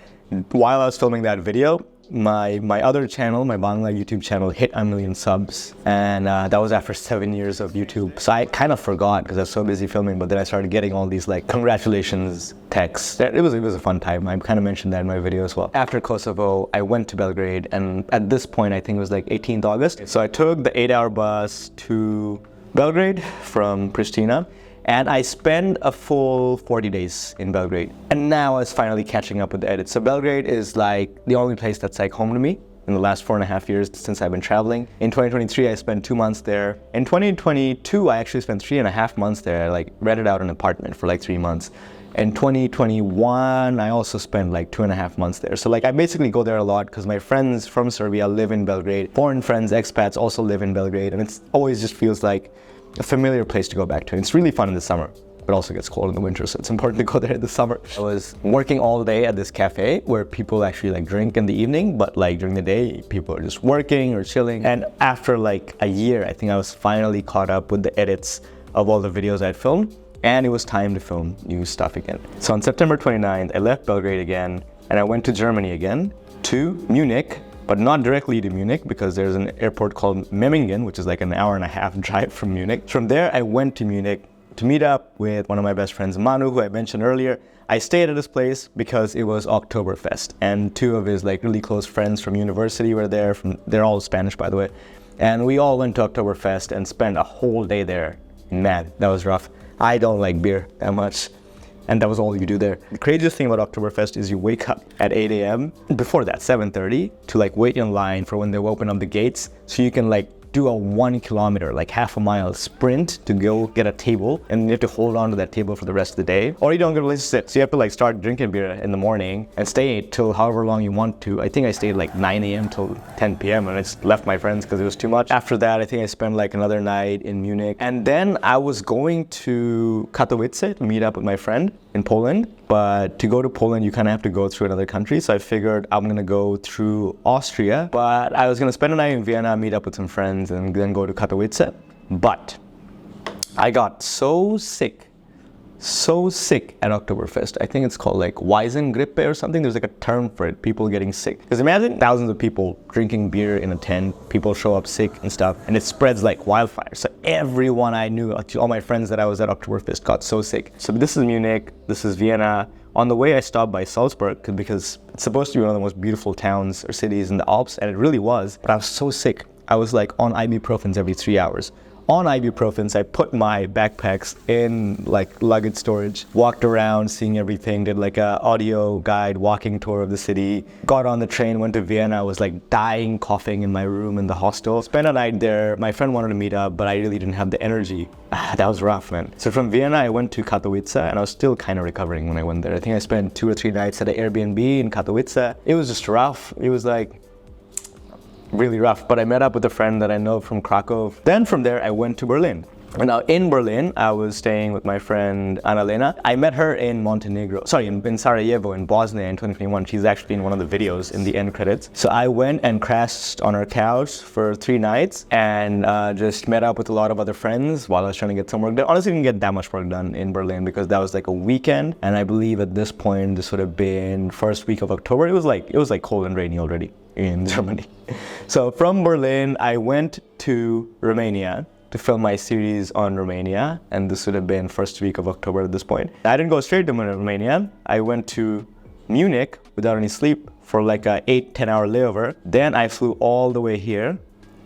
while I was filming that video, my other channel, my Bangla YouTube channel, hit 1 million subs, and that was after 7 years of YouTube. So I kind of forgot because I was so busy filming, but then I started getting all these like congratulations texts. It was a fun time. I kind of mentioned that in my video as well. After Kosovo, I went to Belgrade, and at this point I think it was like 18th August. So I took the 8-hour bus to Belgrade from Pristina, and I spent a full 40 days in Belgrade. And now I was finally catching up with the edit. So Belgrade is like the only place that's like home to me in the last 4.5 years since I've been traveling. In 2023, I spent 2 months there. In 2022, I actually spent 3.5 months there. I like rented out an apartment for like 3 months. In 2021, I also spent like 2.5 months there. So like I basically go there a lot because my friends from Serbia live in Belgrade. Foreign friends, expats also live in Belgrade. And it's always just feels like a familiar place to go back to. It's really fun in the summer. but also gets cold in the winter, so it's important to go there in the summer. I was working all day at this cafe where people actually like drink in the evening, but like during the day, people are just working or chilling. And after like a year, I think I was finally caught up with the edits of all the videos I'd filmed, and it was time to film new stuff again. So on September 29th, I left Belgrade again, and I went to Germany again, to Munich, but not directly to Munich because there's an airport called Memmingen, which is like an hour and a half drive from Munich. From there, I went to Munich to meet up with one of my best friends, Manu, who I mentioned earlier. I stayed at his place because it was Oktoberfest, and two of his like really close friends from university were there. They're all Spanish, by the way. And we all went to Oktoberfest and spent a whole day there. Man, that was rough. I don't like beer that much. And that was all you do there. The craziest thing about Oktoberfest is you wake up at 8 a.m. Before that, 7:30, to like wait in line for when they open up the gates, so you can like do a 1 kilometer, like half a mile sprint to go get a table, and you have to hold on to that table for the rest of the day, or you don't get a place to sit. So you have to like start drinking beer in the morning and stay till however long you want to. I think I stayed like 9 a.m. till 10 p.m. and I just left my friends because it was too much. After that, I think I spent like another night in Munich, and then I was going to Katowice to meet up with my friend in Poland. But to go to Poland, you kind of have to go through another country. So I figured I'm gonna go through Austria, but I was gonna spend a night in Vienna, meet up with some friends, and then go to Katowice. But I got so sick at Oktoberfest. I think it's called like Weisengrippe or something. There's like a term for it, people getting sick. Because imagine thousands of people drinking beer in a tent, people show up sick and stuff, and it spreads like wildfire. So everyone I knew, all my friends that I was at Oktoberfest got so sick. So this is Munich, this is Vienna. On the way I stopped by Salzburg because it's supposed to be one of the most beautiful towns or cities in the Alps, and it really was, but I was so sick. I was like on ibuprofens every 3 hours. On ibuprofens, I put my backpacks in like luggage storage, walked around, seeing everything, did like a audio guide walking tour of the city, got on the train, went to Vienna. I was like dying, coughing in my room in the hostel. Spent a night there. My friend wanted to meet up, but I really didn't have the energy. That was rough, man. So from Vienna, I went to Katowice, and I was still kind of recovering when I went there. I think I spent 2 or 3 nights at an Airbnb in Katowice. It was just rough. It was like really rough, but I met up with a friend that I know from Krakow. Then from there, I went to Berlin. And now in Berlin, I was staying with my friend Annalena. I met her in in Sarajevo, in Bosnia in 2021. She's actually in one of the videos in the end credits. So I went and crashed on her couch for 3 nights and just met up with a lot of other friends while I was trying to get some work done. Honestly, I didn't get that much work done in Berlin because that was like a weekend. And I believe at this point, this would have been first week of October. It was like cold and rainy already in Germany. So from Berlin, I went to Romania to film my series on Romania, and this would have been first week of October at this point. I didn't go straight to Romania. I went to Munich without any sleep for like a 8-10 hour layover. Then I flew all the way here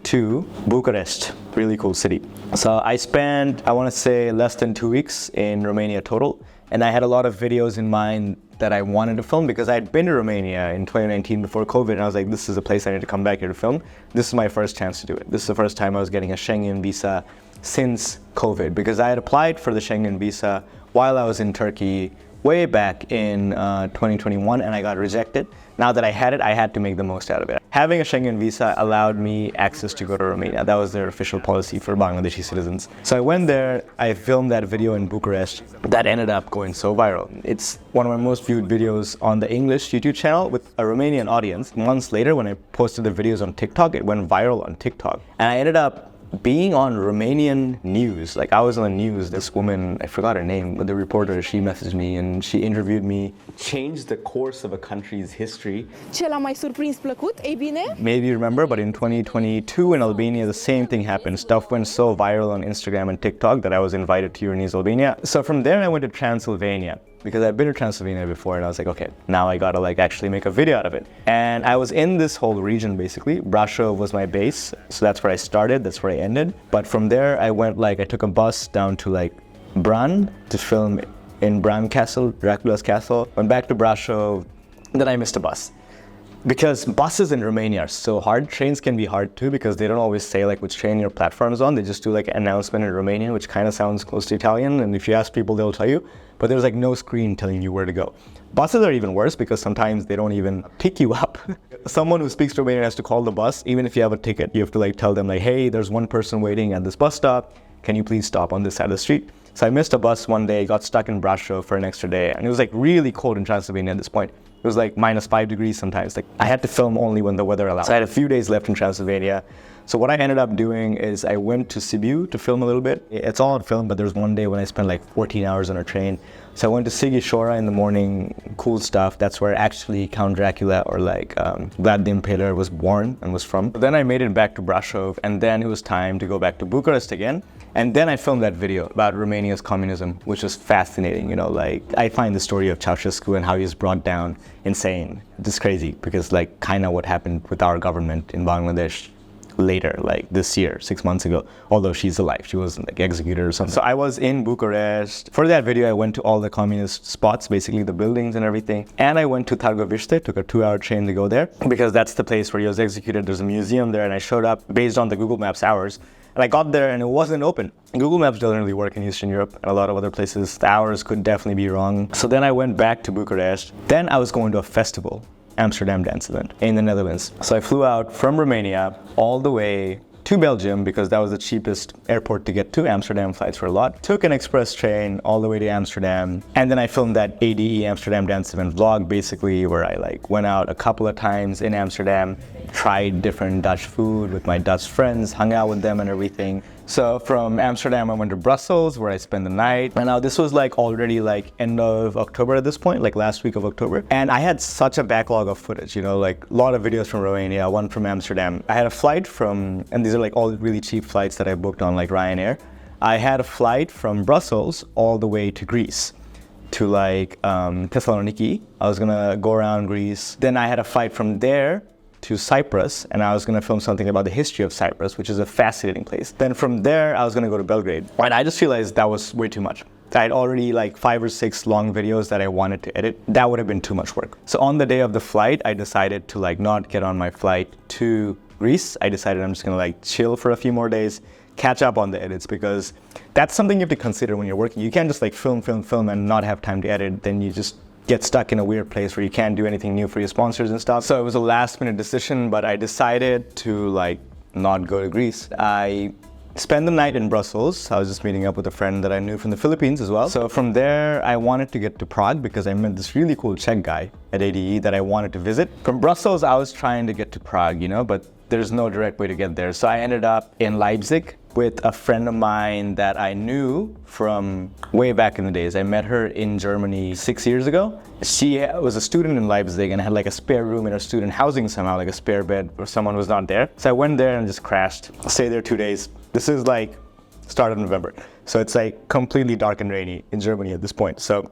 to Bucharest, really cool city. So I spent, I want to say, less than 2 weeks in Romania total, and I had a lot of videos in mind that I wanted to film because I had been to Romania in 2019 before COVID, and I was like, this is a place I need to come back here to film. This is my first chance to do it. This is the first time I was getting a Schengen visa since COVID, because I had applied for the Schengen visa while I was in Turkey way back in 2021, and I got rejected. Now that I had it, I had to make the most out of it. Having a Schengen visa allowed me access to go to Romania. That was their official policy for Bangladeshi citizens. So I went there, I filmed that video in Bucharest. That ended up going so viral. It's one of my most viewed videos on the English YouTube channel with a Romanian audience. Months later, when I posted the videos on TikTok, it went viral on TikTok. And I ended up being on Romanian news. Like, I was on the news. This woman, I forgot her name, but the reporter, she messaged me and she interviewed me. Changed the course of a country's history. Ce l-a mai surprins plăcut? Ei bine? Maybe you remember, but in 2022 in Albania, the same thing happened. Stuff went so viral on Instagram and TikTok that I was invited to Euronews Albania. So from there, I went to Transylvania, because I've been to Transylvania before, and I was like, okay, now I gotta like actually make a video out of it. And I was in this whole region basically. Brasov was my base, so that's where I started, that's where I ended. But from there, I took a bus down to like Bran to film in Bran Castle, Dracula's castle. Went back to Brasov, then I missed a bus. Because buses in Romania are so hard. Trains can be hard too, because they don't always say like which train your platform is on. They just do like an announcement in Romanian, which kind of sounds close to Italian. And if you ask people, they'll tell you. But there's like no screen telling you where to go. Buses are even worse because sometimes they don't even pick you up. Someone who speaks Romanian has to call the bus. Even if you have a ticket, you have to like tell them like, hey, there's one person waiting at this bus stop. can you please stop on this side of the street? So I missed a bus one day, got stuck in Brasov for an extra day. And it was like really cold in Transylvania at this point. It was like -5 degrees sometimes. Like I had to film only when the weather allowed. So I had a few days left in Transylvania. So what I ended up doing is I went to Sibiu to film a little bit. It's all on film, but there was one day when I spent like 14 hours on a train. So I went to Sigishora in the morning, cool stuff. That's where actually Count Dracula or like Vlad the Impaler was born and was from. Then I made it back to Brasov, and then it was time to go back to Bucharest again. And then I filmed that video about Romania's communism, which was fascinating. You know, like I find the story of Ceausescu and how he was brought down insane. Just crazy, because like kind of what happened with our government in Bangladesh later, like this year, 6 months ago, although she's alive. She wasn't like executed or something. So I was in Bucharest. For that video, I went to all the communist spots, basically the buildings and everything. And I went to Targoviste, took a 2-hour train to go there because that's the place where he was executed. There's a museum there, and I showed up based on the Google Maps hours. And I got there and it wasn't open. Google Maps doesn't really work in Eastern Europe and a lot of other places. The hours could definitely be wrong. So then I went back to Bucharest. Then I was going to a festival, Amsterdam Dance Event in the Netherlands. So I flew out from Romania all the way to Belgium because that was the cheapest airport to get to. Amsterdam flights were a lot. Took an express train all the way to Amsterdam. And then I filmed that ADE Amsterdam Dance Event vlog, basically where I like went out a couple of times in Amsterdam, tried different Dutch food with my Dutch friends, hung out with them and everything. So from Amsterdam, I went to Brussels where I spent the night. And now this was like already like end of October at this point, like last week of October. And I had such a backlog of footage, you know, like a lot of videos from Romania, one from Amsterdam. I had a flight from, and these are like all really cheap flights that I booked on like Ryanair. I had a flight from Brussels all the way to Greece, to like Thessaloniki. I was gonna go around Greece. Then I had a flight from there to Cyprus, and I was going to film something about the history of Cyprus, which is a fascinating place. Then from there, I was going to go to Belgrade. And I just realized that was way too much. I had already like 5 or 6 long videos that I wanted to edit. That would have been too much work. So on the day of the flight, I decided to like not get on my flight to Greece. I decided I'm just going to like chill for a few more days, catch up on the edits, because that's something you have to consider when you're working. You can't just like film and not have time to edit. Then you just get stuck in a weird place where you can't do anything new for your sponsors and stuff. So it was a last minute decision, but I decided to like not go to Greece. I spent the night in Brussels. I was just meeting up with a friend that I knew from the Philippines as well. So from there, I wanted to get to Prague because I met this really cool Czech guy at ADE that I wanted to visit. From Brussels, I was trying to get to Prague, you know, but there's no direct way to get there. So I ended up in Leipzig with a friend of mine that I knew from way back in the days. I met her in Germany 6 years ago. She was a student in Leipzig and had like a spare room in her student housing somehow, like a spare bed where someone was not there. So I went there and just crashed. I'll stay there 2 days. This is like start of November. So it's like completely dark and rainy in Germany at this point. So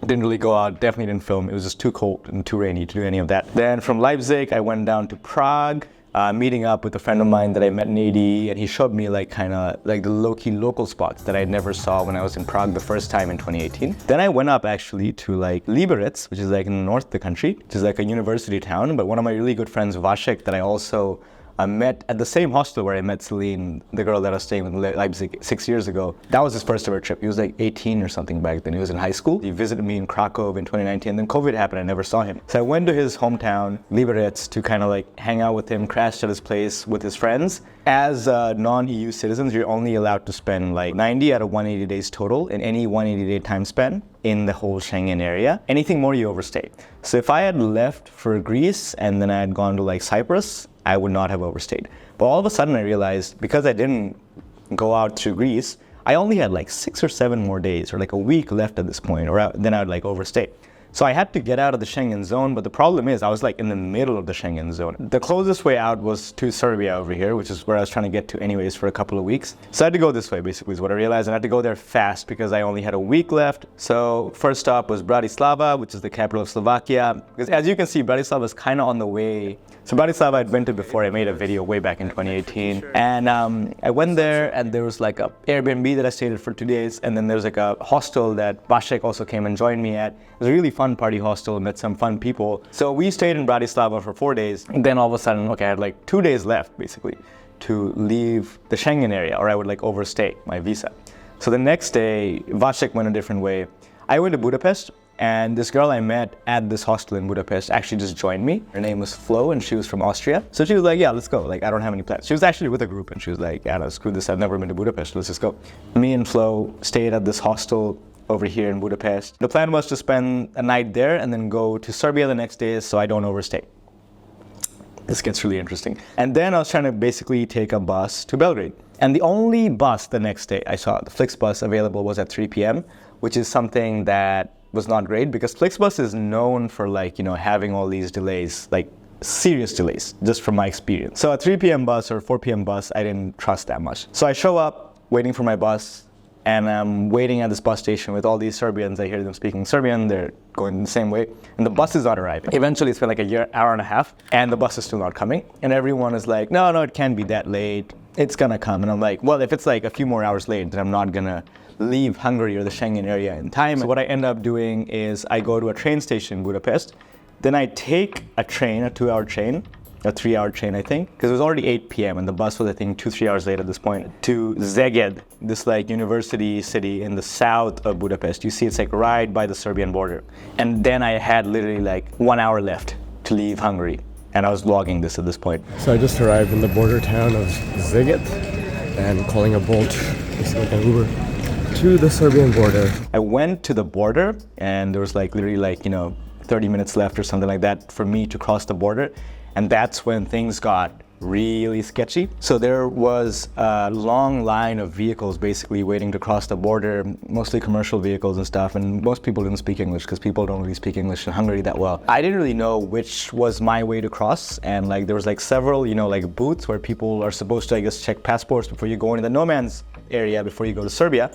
didn't really go out, definitely didn't film. It was just too cold and too rainy to do any of that. Then from Leipzig, I went down to Prague. Meeting up with a friend of mine that I met in AD, and he showed me like kind of like the low-key local spots that I never saw when I was in Prague the first time in 2018. Then I went up actually to like Liberec, which is like in the north of the country, which is like a university town. But one of my really good friends, Vasek, that I also met at the same hostel where I met Celine, the girl that I was staying with in Leipzig 6 years ago. That was his first ever trip. He was like 18 or something back then. He was in high school. He visited me in Krakow in 2019. Then COVID happened. I never saw him. So I went to his hometown, Liberec, to kind of like hang out with him, crashed at his place with his friends. As non-EU citizens, you're only allowed to spend like 90 out of 180 days total in any 180-day time span in the whole Schengen area. Anything more, you overstay. So if I had left for Greece and then I had gone to like Cyprus, I would not have overstayed. But all of a sudden I realized because I didn't go out to Greece, I only had like 6 or 7 more days or like a week left at this point, or then I would like overstay. So I had to get out of the Schengen zone, but the problem is I was like in the middle of the Schengen zone. The closest way out was to Serbia over here, which is where I was trying to get to anyways for a couple of weeks. So I had to go this way basically is what I realized, and I had to go there fast because I only had a week left. So first stop was Bratislava, which is the capital of Slovakia. Because as you can see, Bratislava is kind of on the way. So Bratislava I'd been to before. I made a video way back in 2018. And I went there and there was like a Airbnb that I stayed at for 2 days. And then there was like a hostel that Vasek also came and joined me at. It was a really fun party hostel, met some fun people. So we stayed in Bratislava for 4 days. And then all of a sudden, okay, I had like 2 days left basically to leave the Schengen area, or I would like overstay my visa. So the next day, Vasek went a different way. I went to Budapest And this girl I met at this hostel in Budapest actually just joined me. Her name was Flo, and she was from Austria. So she was like, yeah, let's go. Like, I don't have any plans. She was actually with a group, and she was like, yeah, no, screw this. I've never been to Budapest. Let's just go. Me and Flo stayed at this hostel over here in Budapest. The plan was to spend a night there and then go to Serbia the next day so I don't overstay. This gets really interesting. And then I was trying to basically take a bus to Belgrade. And the only bus the next day I saw, the Flixbus available, was at 3 p.m., which is something that was not great because Flixbus is known for having all these delays, like serious delays, just from my experience. So a 3 p.m. bus or 4 p.m. bus, I didn't trust that much. So I show up waiting for my bus, and I'm waiting at this bus station with all these Serbians. I hear them speaking Serbian, they're going the same way, and the bus is not arriving. Eventually it's been like hour and a half, and the bus is still not coming. And everyone is like, no, it can't be that late. It's gonna come. And I'm like, well, if it's like a few more hours late, then I'm not gonna leave Hungary or the Schengen area in time. So what I end up doing is I go to a train station in Budapest. Then I take a train, a 2-hour train, a 3-hour train, I think, because it was already 8 p.m. and the bus was, I think, 2-3 hours late at this point, to Szeged, this like university city in the south of Budapest. You see, it's like right by the Serbian border. And then I had literally like 1 hour left to leave Hungary. And I was vlogging this at this point. So I just arrived in the border town of Szeged and calling a Bolt, it's like an Uber, to the Serbian border. I went to the border and there was like literally 30 minutes left or something like that for me to cross the border. And that's when things got really sketchy. So there was a long line of vehicles basically waiting to cross the border, mostly commercial vehicles and stuff, and most people didn't speak English because people don't really speak English in Hungary that well. I didn't really know which was my way to cross, and there was several, booths where people are supposed to, I guess, check passports before you go into the no man's area before you go to Serbia.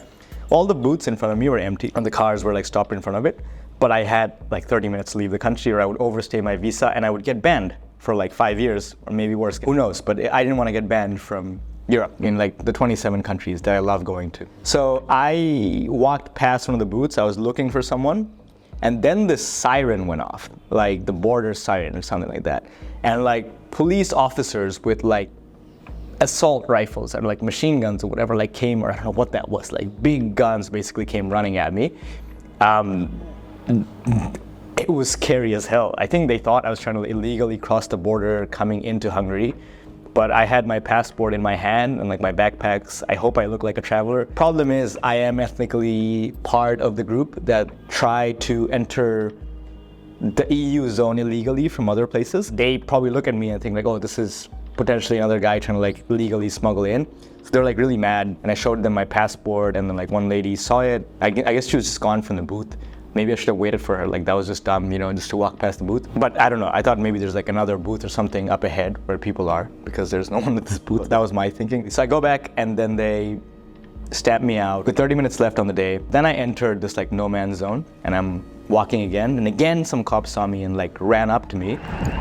All the booths in front of me were empty, and the cars were stopped in front of it. But I had 30 minutes to leave the country, or I would overstay my visa and I would get banned for 5 years, or maybe worse. Who knows? But I didn't want to get banned from Europe in the 27 countries that I love going to. So I walked past one of the booths. I was looking for someone, and then this siren went off, like the border siren or something like that. And police officers with assault rifles and machine guns or whatever came, or I don't know what that was, big guns basically came running at me. It was scary as hell. I think they thought I was trying to illegally cross the border coming into Hungary, but I had my passport in my hand and my backpacks. I hope I look like a traveler. Problem is, I am ethnically part of the group that tried to enter the EU zone illegally from other places. They probably look at me and think oh, this is potentially another guy trying to legally smuggle in. So they're really mad, and I showed them my passport, and then one lady saw it. I guess she was just gone from the booth. Maybe I should have waited for her, that was just dumb, just to walk past the booth. But I don't know, I thought maybe there's another booth or something up ahead where people are, because there's no one at this booth. That was my thinking. So I go back, and then they stamp me out with 30 minutes left on the day. Then I entered this no man's zone, and I'm walking again, and again some cops saw me and ran up to me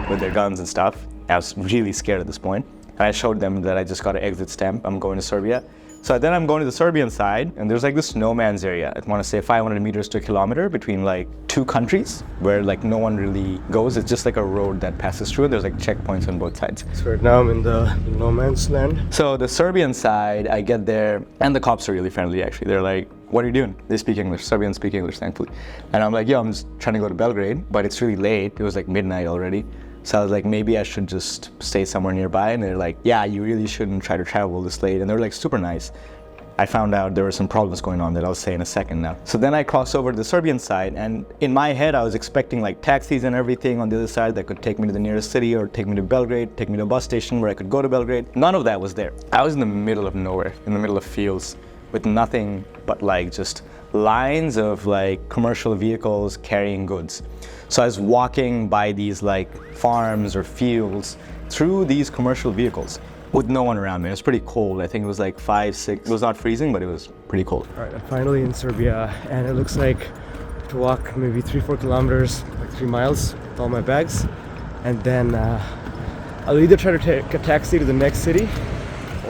with their guns and stuff. I was really scared at this point. And I showed them that I just got an exit stamp, I'm going to Serbia. So then I'm going to the Serbian side, and there's this no man's area. I want to say 500 meters to a kilometer between two countries where no one really goes. It's just a road that passes through, and there's checkpoints on both sides. So right now I'm in the no man's land. So the Serbian side, I get there, and the cops are really friendly actually. They're like, what are you doing? They speak English. Serbians speak English, thankfully. And I'm like, yo, I'm just trying to go to Belgrade, but it's really late. It was midnight already. So I was like, maybe I should just stay somewhere nearby. And they're like, yeah, you really shouldn't try to travel this late. And they're super nice. I found out there were some problems going on that I'll say in a second now. So then I crossed over to the Serbian side, and in my head I was expecting taxis and everything on the other side that could take me to the nearest city, or take me to Belgrade, take me to a bus station where I could go to Belgrade. None of that was there. I was in the middle of nowhere, in the middle of fields, with nothing but just lines of commercial vehicles carrying goods. So I was walking by these farms or fields through these commercial vehicles with no one around me. It was pretty cold. I think it was 5, 6. It was not freezing, but it was pretty cold. All right, I'm finally in Serbia, and it looks like to walk maybe 3-4 kilometers, 3 miles with all my bags, and then I'll either try to take a taxi to the next city,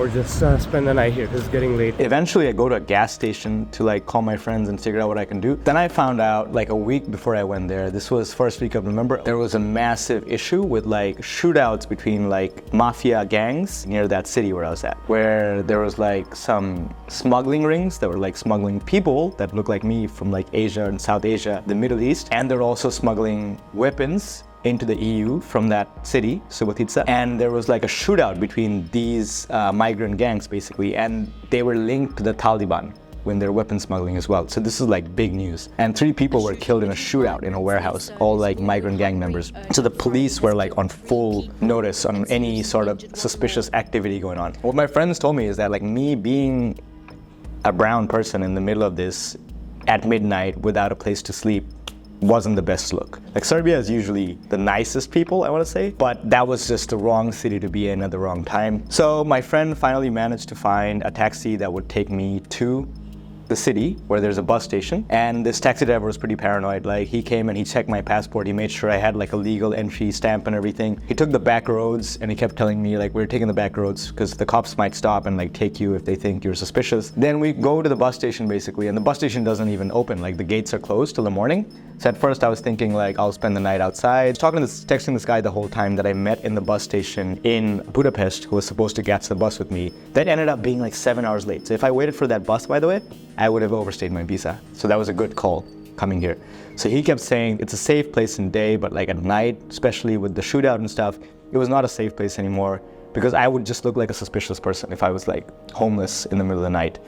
or just spend the night here because it's getting late? Eventually, I go to a gas station to like call my friends and figure out what I can do. Then I found out like a week before I went there, this was first week of November, there was a massive issue with like shootouts between like mafia gangs near that city where I was at, where there was like some smuggling rings that were like smuggling people that look like me from like Asia and South Asia, the Middle East, and they're also smuggling weapons into the EU from that city, Subotica, and there was like a shootout between these migrant gangs basically, and they were linked to the Taliban when they're weapon smuggling as well. So this is like big news. And 3 people were killed in a shootout in a warehouse, all like migrant gang members. So the police were like on full notice on any sort of suspicious activity going on. What my friends told me is that like me being a brown person in the middle of this at midnight without a place to sleep wasn't the best look. Like Serbia is usually the nicest people, I want to say, but that was just the wrong city to be in at the wrong time. So my friend finally managed to find a taxi that would take me to the city where there's a bus station, and this taxi driver was pretty paranoid. Like he came and he checked my passport, he made sure I had like a legal entry stamp and everything. He took the back roads and he kept telling me like we're taking the back roads because the cops might stop and like take you if they think you're suspicious. Then we go to the bus station basically, and the bus station doesn't even open, like the gates are closed till the morning. So at first I was thinking like I'll spend the night outside. Texting this guy the whole time that I met in the bus station in Budapest, who was supposed to catch the bus with me. That ended up being like 7 hours late. So if I waited for that bus, by the way, I would have overstayed my visa. So that was a good call coming here. So he kept saying it's a safe place in day, but like at night, especially with the shootout and stuff, it was not a safe place anymore because I would just look like a suspicious person if I was like homeless in the middle of the night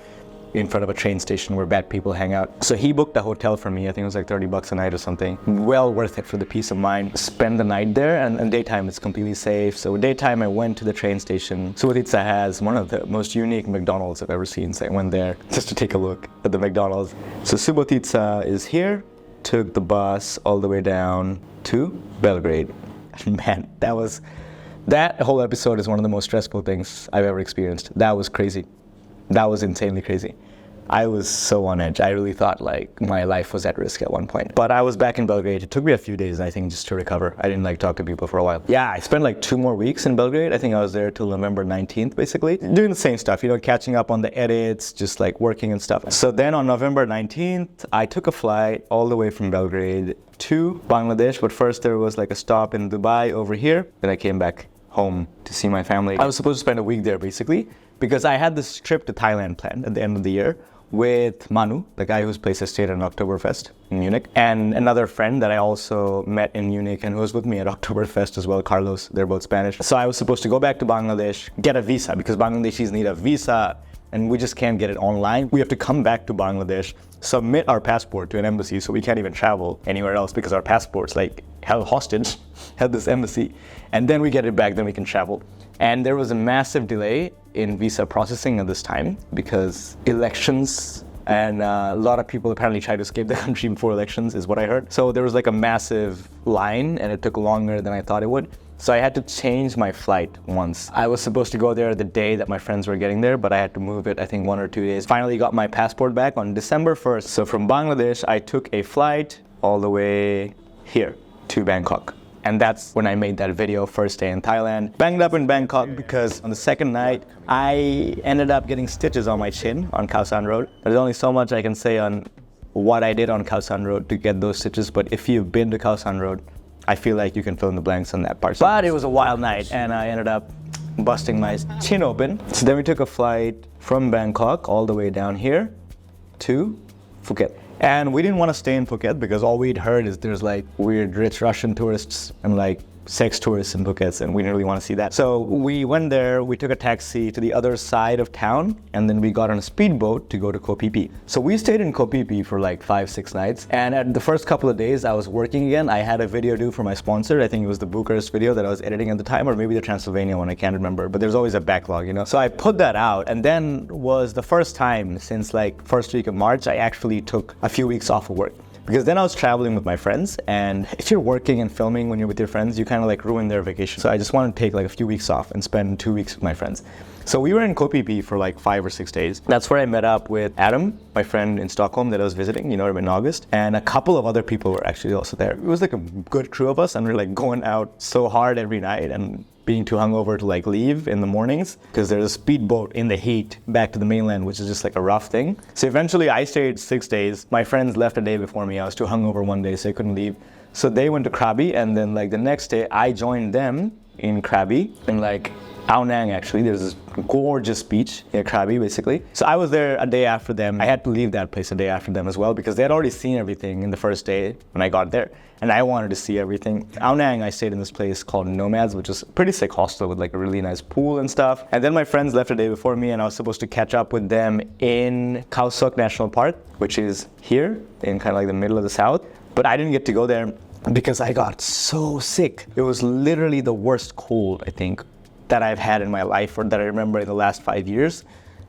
in front of a train station where bad people hang out. So he booked a hotel for me. I think it was like 30 bucks a night or something. Well worth it for the peace of mind. Spend the night there, and daytime it's completely safe. So daytime I went to the train station. Subotica has one of the most unique McDonald's I've ever seen. So I went there just to take a look at the McDonald's. So Subotica is here. Took the bus all the way down to Belgrade. Man, that whole episode is one of the most stressful things I've ever experienced. That was crazy. That was insanely crazy. I was so on edge. I really thought like my life was at risk at one point. But I was back in Belgrade. It took me a few days, I think, just to recover. I didn't like talk to people for a while. Yeah, I spent like 2 more weeks in Belgrade. I think I was there till November 19th, basically. Doing the same stuff, catching up on the edits, just like working and stuff. So then on November 19th, I took a flight all the way from Belgrade to Bangladesh. But first there was like a stop in Dubai over here. Then I came back home to see my family. I was supposed to spend a week there, basically, because I had this trip to Thailand planned at the end of the year with Manu, the guy whose place I stayed at Oktoberfest in Munich, and another friend that I also met in Munich and who was with me at Oktoberfest as well, Carlos. They're both Spanish. So I was supposed to go back to Bangladesh, get a visa, because Bangladeshis need a visa and we just can't get it online. We have to come back to Bangladesh, submit our passport to an embassy, so we can't even travel anywhere else because our passport's like held hostage at this embassy. And then we get it back, then we can travel. And there was a massive delay in visa processing at this time because elections and a lot of people apparently tried to escape the country before elections is what I heard. So there was like a massive line and it took longer than I thought it would. So I had to change my flight once. I was supposed to go there the day that my friends were getting there, but I had to move it, I think 1 or 2 days. Finally got my passport back on December 1st. So from Bangladesh, I took a flight all the way here to Bangkok. And that's when I made that video, first day in Thailand. Banged up in Bangkok because on the second night, I ended up getting stitches on my chin on Khao San Road. There's only so much I can say on what I did on Khao San Road to get those stitches, but if you've been to Khao San Road, I feel like you can fill in the blanks on that part. But it was a wild night and I ended up busting my chin open. So then we took a flight from Bangkok all the way down here to Phuket. And we didn't want to stay in Phuket because all we'd heard is there's like weird rich Russian tourists and like sex tourists in Phuket, and we didn't really want to see that. So we went there, we took a taxi to the other side of town, and then we got on a speedboat to go to Koh Phi Phi. So we stayed in Koh Phi Phi for like 5-6 nights, and at the first couple of days I was working again. I had a video due for my sponsor. I think it was the Bucharest video that I was editing at the time, or maybe the Transylvania one, I can't remember, but there's always a backlog, So I put that out, and then was the first time since like first week of March I actually took a few weeks off of work. Because then I was traveling with my friends, and if you're working and filming when you're with your friends, you kind of like ruin their vacation. So I just wanted to take like a few weeks off and spend 2 weeks with my friends. So we were in Koh Phi Phi for like 5 or 6 days. That's where I met up with Adam, my friend in Stockholm that I was visiting, in August. And a couple of other people were actually also there. It was like a good crew of us, and we were like going out so hard every night. And being too hungover to like leave in the mornings because there's a speedboat in the heat back to the mainland, which is just like a rough thing. So eventually I stayed 6 days. My friends left a day before me. I was too hungover one day, so I couldn't leave. So they went to Krabi, and then like the next day I joined them in Krabi, in like Ao Nang actually. There's this gorgeous beach near Krabi basically. So I was there a day after them. I had to leave that place a day after them as well because they had already seen everything in the first day when I got there. And I wanted to see everything. Ao Nang, I stayed in this place called Nomads, which is a pretty sick hostel with like a really nice pool and stuff. And then my friends left a day before me, and I was supposed to catch up with them in Khao Sok National Park, which is here in kind of like the middle of the south. But I didn't get to go there because I got so sick. It was literally the worst cold, I think, that I've had in my life, or that I remember in the last 5 years.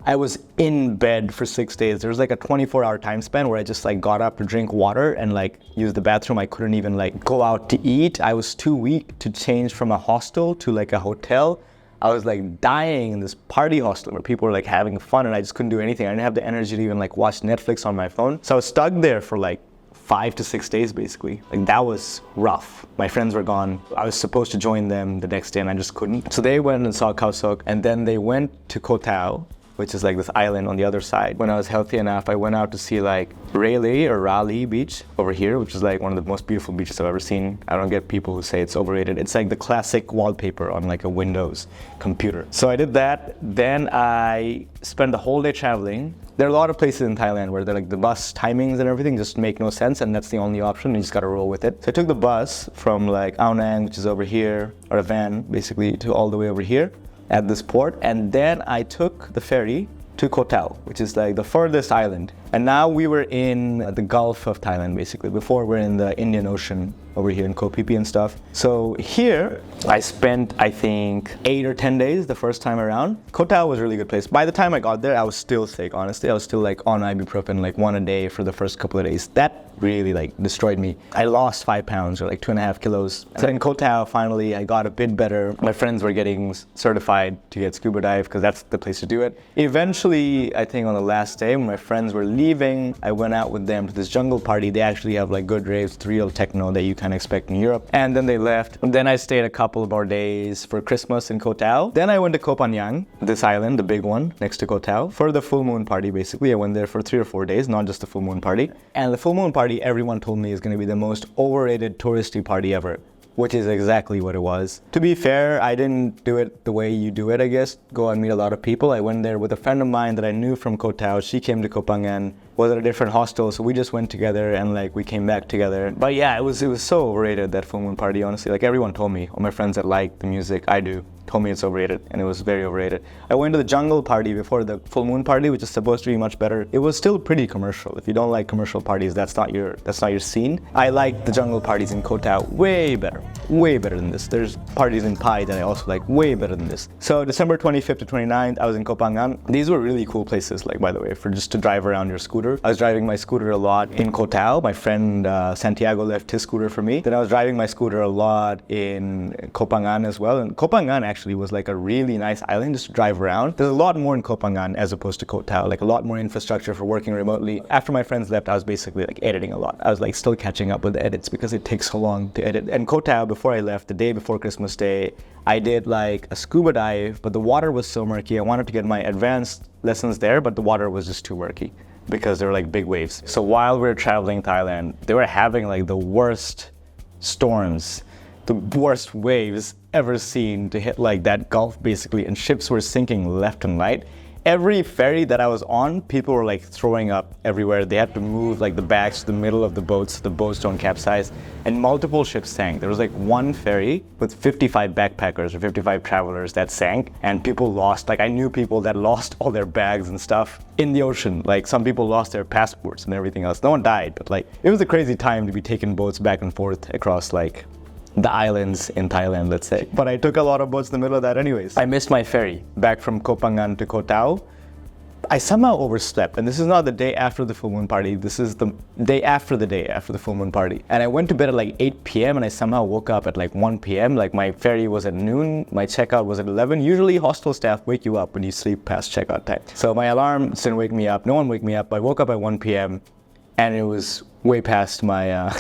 I was in bed for 6 days. There was like a 24-hour time span where I just like got up to drink water and like use the bathroom. I couldn't even like go out to eat. I was too weak to change from a hostel to like a hotel. I was like dying in this party hostel where people were like having fun, and I just couldn't do anything. I didn't have the energy to even like watch Netflix on my phone. So I was stuck there for like 5 to 6 days basically. Like that was rough. My friends were gone. I was supposed to join them the next day and I just couldn't. So they went and saw Khao Sok, and then they went to Koh Tao, which is like this island on the other side. When I was healthy enough, I went out to see like Raleigh Beach over here, which is like one of the most beautiful beaches I've ever seen. I don't get people who say it's overrated. It's like the classic wallpaper on like a Windows computer. So I did that. Then I spent the whole day traveling. There are a lot of places in Thailand where they're like the bus timings and everything just make no sense, and that's the only option. You just gotta roll with it. So I took the bus from like Ao Nang, which is over here, or a van basically, to all the way over here at this port, and then I took the ferry to Koh Tao, which is like the furthest island. And now we were in the Gulf of Thailand basically. Before we're in the Indian Ocean over here in Koh Phi Phi and stuff. So here I spent I think 8 or 10 days the first time around. Koh Tao was a really good place. By the time I got there, I was still sick, honestly. I was still like on ibuprofen, like 1 a day for the first couple of days. That really like destroyed me. I lost 5 pounds, or like 2.5 kilos. So in Koh Tao, finally I got a bit better. My friends were getting certified to get scuba dive because that's the place to do it. Eventually, I think on the last day when my friends were leaving, I went out with them to this jungle party. They actually have like good raves, it's real techno that you kind of expect in Europe. And then they left. And then I stayed a couple more days for Christmas in Koh Tao. Then I went to Koh Phangan, this island, the big one next to Koh Tao, for the full moon party basically. I went there for 3 or 4 days, not just the full moon party. And the full moon party, everyone told me, is going to be the most overrated touristy party ever, which is exactly what it was. To be fair, I didn't do it the way you do it, I guess. Go and meet a lot of people. I went there with a friend of mine that I knew from Koh Tao. She came to Koh Phangan, was at a different hostel, so we just went together and like we came back together. But yeah, it was so overrated, that full moon party, honestly. Like everyone told me, all my friends that like the music, I do, told me it's overrated, and it was very overrated. I went to the jungle party before the full moon party, which is supposed to be much better. It was still pretty commercial. If you don't like commercial parties, that's not your scene. I like the jungle parties in Koh Tao way better than this. There's parties in Pai that I also like way better than this. So December 25th to 29th, I was in Koh Phangan. These were really cool places, like by the way, for just to drive around your scooter. I was driving my scooter a lot in Koh Tao. My friend Santiago left his scooter for me. Then I was driving my scooter a lot in Koh Phangan as well. And Koh Phangan actually was like a really nice island just to drive around. There's a lot more in Koh Phangan as opposed to Koh Tao, like a lot more infrastructure for working remotely. After my friends left, I was basically like editing a lot. I was like still catching up with the edits because it takes so long to edit. And Koh Tao, before I left, the day before Christmas Day, I did like a scuba dive, but the water was so murky. I wanted to get my advanced lessons there, but the water was just too murky because there were like big waves. So while we were traveling Thailand, they were having like the worst storms, the worst waves ever seen to hit like that Gulf basically, and ships were sinking left and right. Every ferry that I was on, people were like throwing up everywhere. They had to move like the bags to the middle of the boats so the boats don't capsize, and multiple ships sank. There was like one ferry with 55 backpackers or 55 travelers that sank, and people lost, like I knew people that lost all their bags and stuff in the ocean. Like some people lost their passports and everything else. No one died, but like it was a crazy time to be taking boats back and forth across like the islands in Thailand, let's say. But I took a lot of boats in the middle of that anyways. I missed my ferry back from Koh Phangan to Koh Tao. I somehow overslept, and this is not the day after the full moon party, this is the day after the full moon party. And I went to bed at like 8 p.m. and I somehow woke up at like 1 p.m. Like my ferry was at noon, my checkout was at 11. Usually hostel staff wake you up when you sleep past checkout time. So my alarm didn't wake me up, no one wake me up. I woke up at 1 p.m. and it was way past my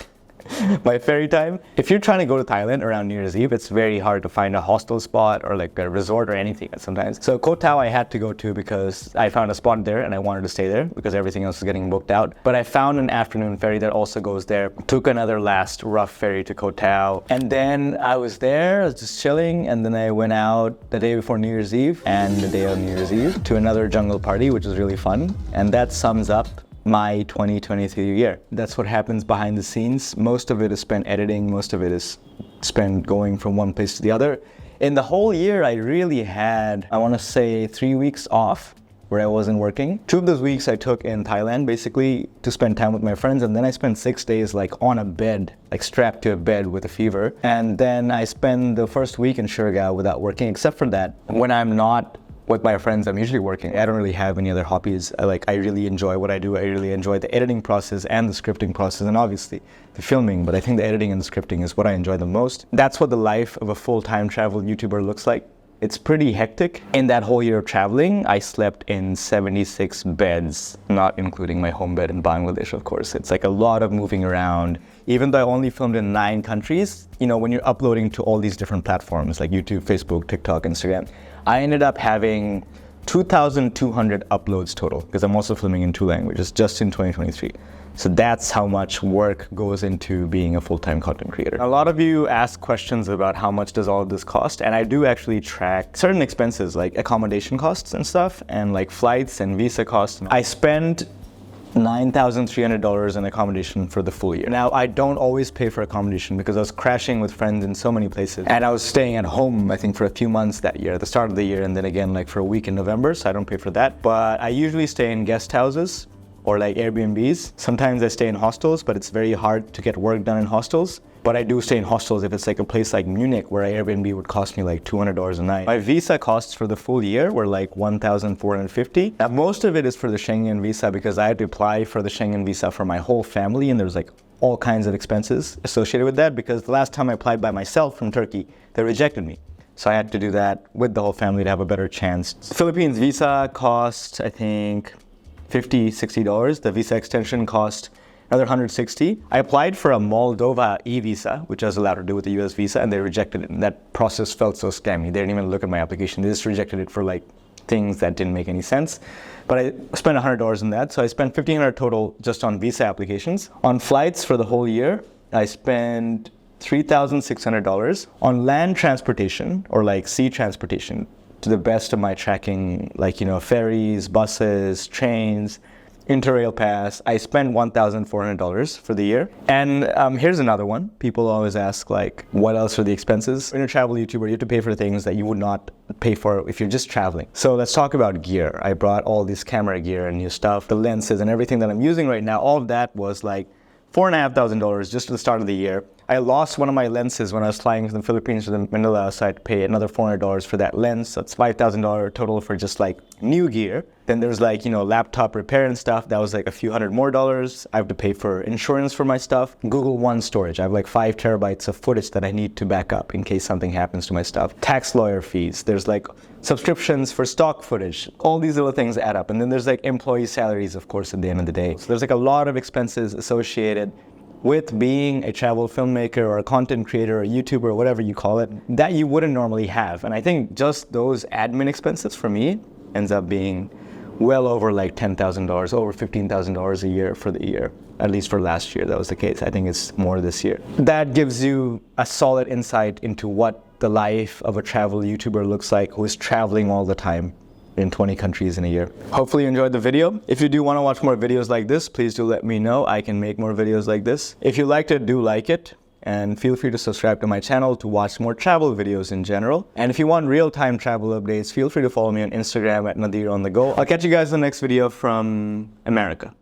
my ferry time. If you're trying to go to Thailand around New Year's Eve, it's very hard to find a hostel spot or like a resort or anything sometimes. So Koh Tao I had to go to because I found a spot there and I wanted to stay there because everything else was getting booked out. But I found an afternoon ferry that also goes there. Took another last rough ferry to Koh Tao. And then I was there, I was just chilling, and then I went out the day before New Year's Eve and the day of New Year's Eve to another jungle party, which was really fun. And that sums up my 2023 year. That's what happens behind the scenes. Most of it is spent editing, most of it is spent going from one place to the other. In the whole year, I really had, I want to say 3 weeks off where I wasn't working. 2 of those weeks I took in Thailand basically to spend time with my friends, and then I spent 6 days like on a bed, like strapped to a bed with a fever. And then I spent the first week in Siargao without working, except for that. When I'm not with my friends, I'm usually working. I don't really have any other hobbies. I really enjoy what I do. I really enjoy the editing process and the scripting process, and obviously the filming, but I think the editing and the scripting is what I enjoy the most. That's what the life of a full-time travel YouTuber looks like. It's pretty hectic. In that whole year of traveling, I slept in 76 beds, not including my home bed in Bangladesh, of course. It's like a lot of moving around. Even though I only filmed in 9 countries, you know, when you're uploading to all these different platforms like YouTube, Facebook, TikTok, Instagram, I ended up having 2,200 uploads total because I'm also filming in 2 languages just in 2023. So that's how much work goes into being a full-time content creator. A lot of you ask questions about how much does all of this cost, and I do actually track certain expenses like accommodation costs and stuff, and like flights and visa costs. I spent $9,300 in accommodation for the full year. Now, I don't always pay for accommodation because I was crashing with friends in so many places. And I was staying at home, I think, for a few months that year, at the start of the year, and then again, like for a week in November, so I don't pay for that. But I usually stay in guest houses or like Airbnbs. Sometimes I stay in hostels, but it's very hard to get work done in hostels. But I do stay in hostels if it's like a place like Munich where an Airbnb would cost me like $200 a night. My visa costs for the full year were like $1,450. Now most of it is for the Schengen visa because I had to apply for the Schengen visa for my whole family, and there's like all kinds of expenses associated with that because the last time I applied by myself from Turkey, they rejected me. So I had to do that with the whole family to have a better chance. Philippines visa cost, I think, $50, $60. The visa extension cost another $160. I applied for a Moldova e-visa, which I was allowed to do with the US visa, and they rejected it. And that process felt so scammy. They didn't even look at my application. They just rejected it for like things that didn't make any sense. But I spent $100 on that. So I spent $1,500 total just on visa applications. On flights for the whole year, I spent $3,600 on land transportation or like sea transportation. To the best of my tracking, like, you know, ferries, buses, trains, Interrail pass, I spent $1,400 for the year. And here's another one. People always ask, like, what else are the expenses? When you're a travel YouTuber, you have to pay for things that you would not pay for if you're just traveling. So let's talk about gear. I brought all this camera gear and new stuff, the lenses and everything that I'm using right now. All of that was like $4,500 just at the start of the year. I lost one of my lenses when I was flying from the Philippines to Manila, so I had to pay another $400 for that lens. So it's $5,000 total for just like new gear. Then there's like, you know, laptop repair and stuff. That was like a few $100 more. I have to pay for insurance for my stuff. Google One storage. I have like 5 terabytes of footage that I need to back up in case something happens to my stuff. Tax lawyer fees. There's like subscriptions for stock footage. All these little things add up. And then there's like employee salaries, of course, at the end of the day. So there's like a lot of expenses associated with being a travel filmmaker or a content creator or a YouTuber or whatever you call it, that you wouldn't normally have. And I think just those admin expenses for me ends up being well over like $10,000, over $15,000 a year for the year. At least for last year, that was the case. I think it's more this year. That gives you a solid insight into what the life of a travel YouTuber looks like who is traveling all the time in 20 countries in a year. Hopefully you enjoyed the video. If you do want to watch more videos like this, please do let me know. I can make more videos like this. If you liked it, do like it. And feel free to subscribe to my channel to watch more travel videos in general. And if you want real-time travel updates, feel free to follow me on Instagram at Nadir on the go. I'll catch you guys in the next video from America.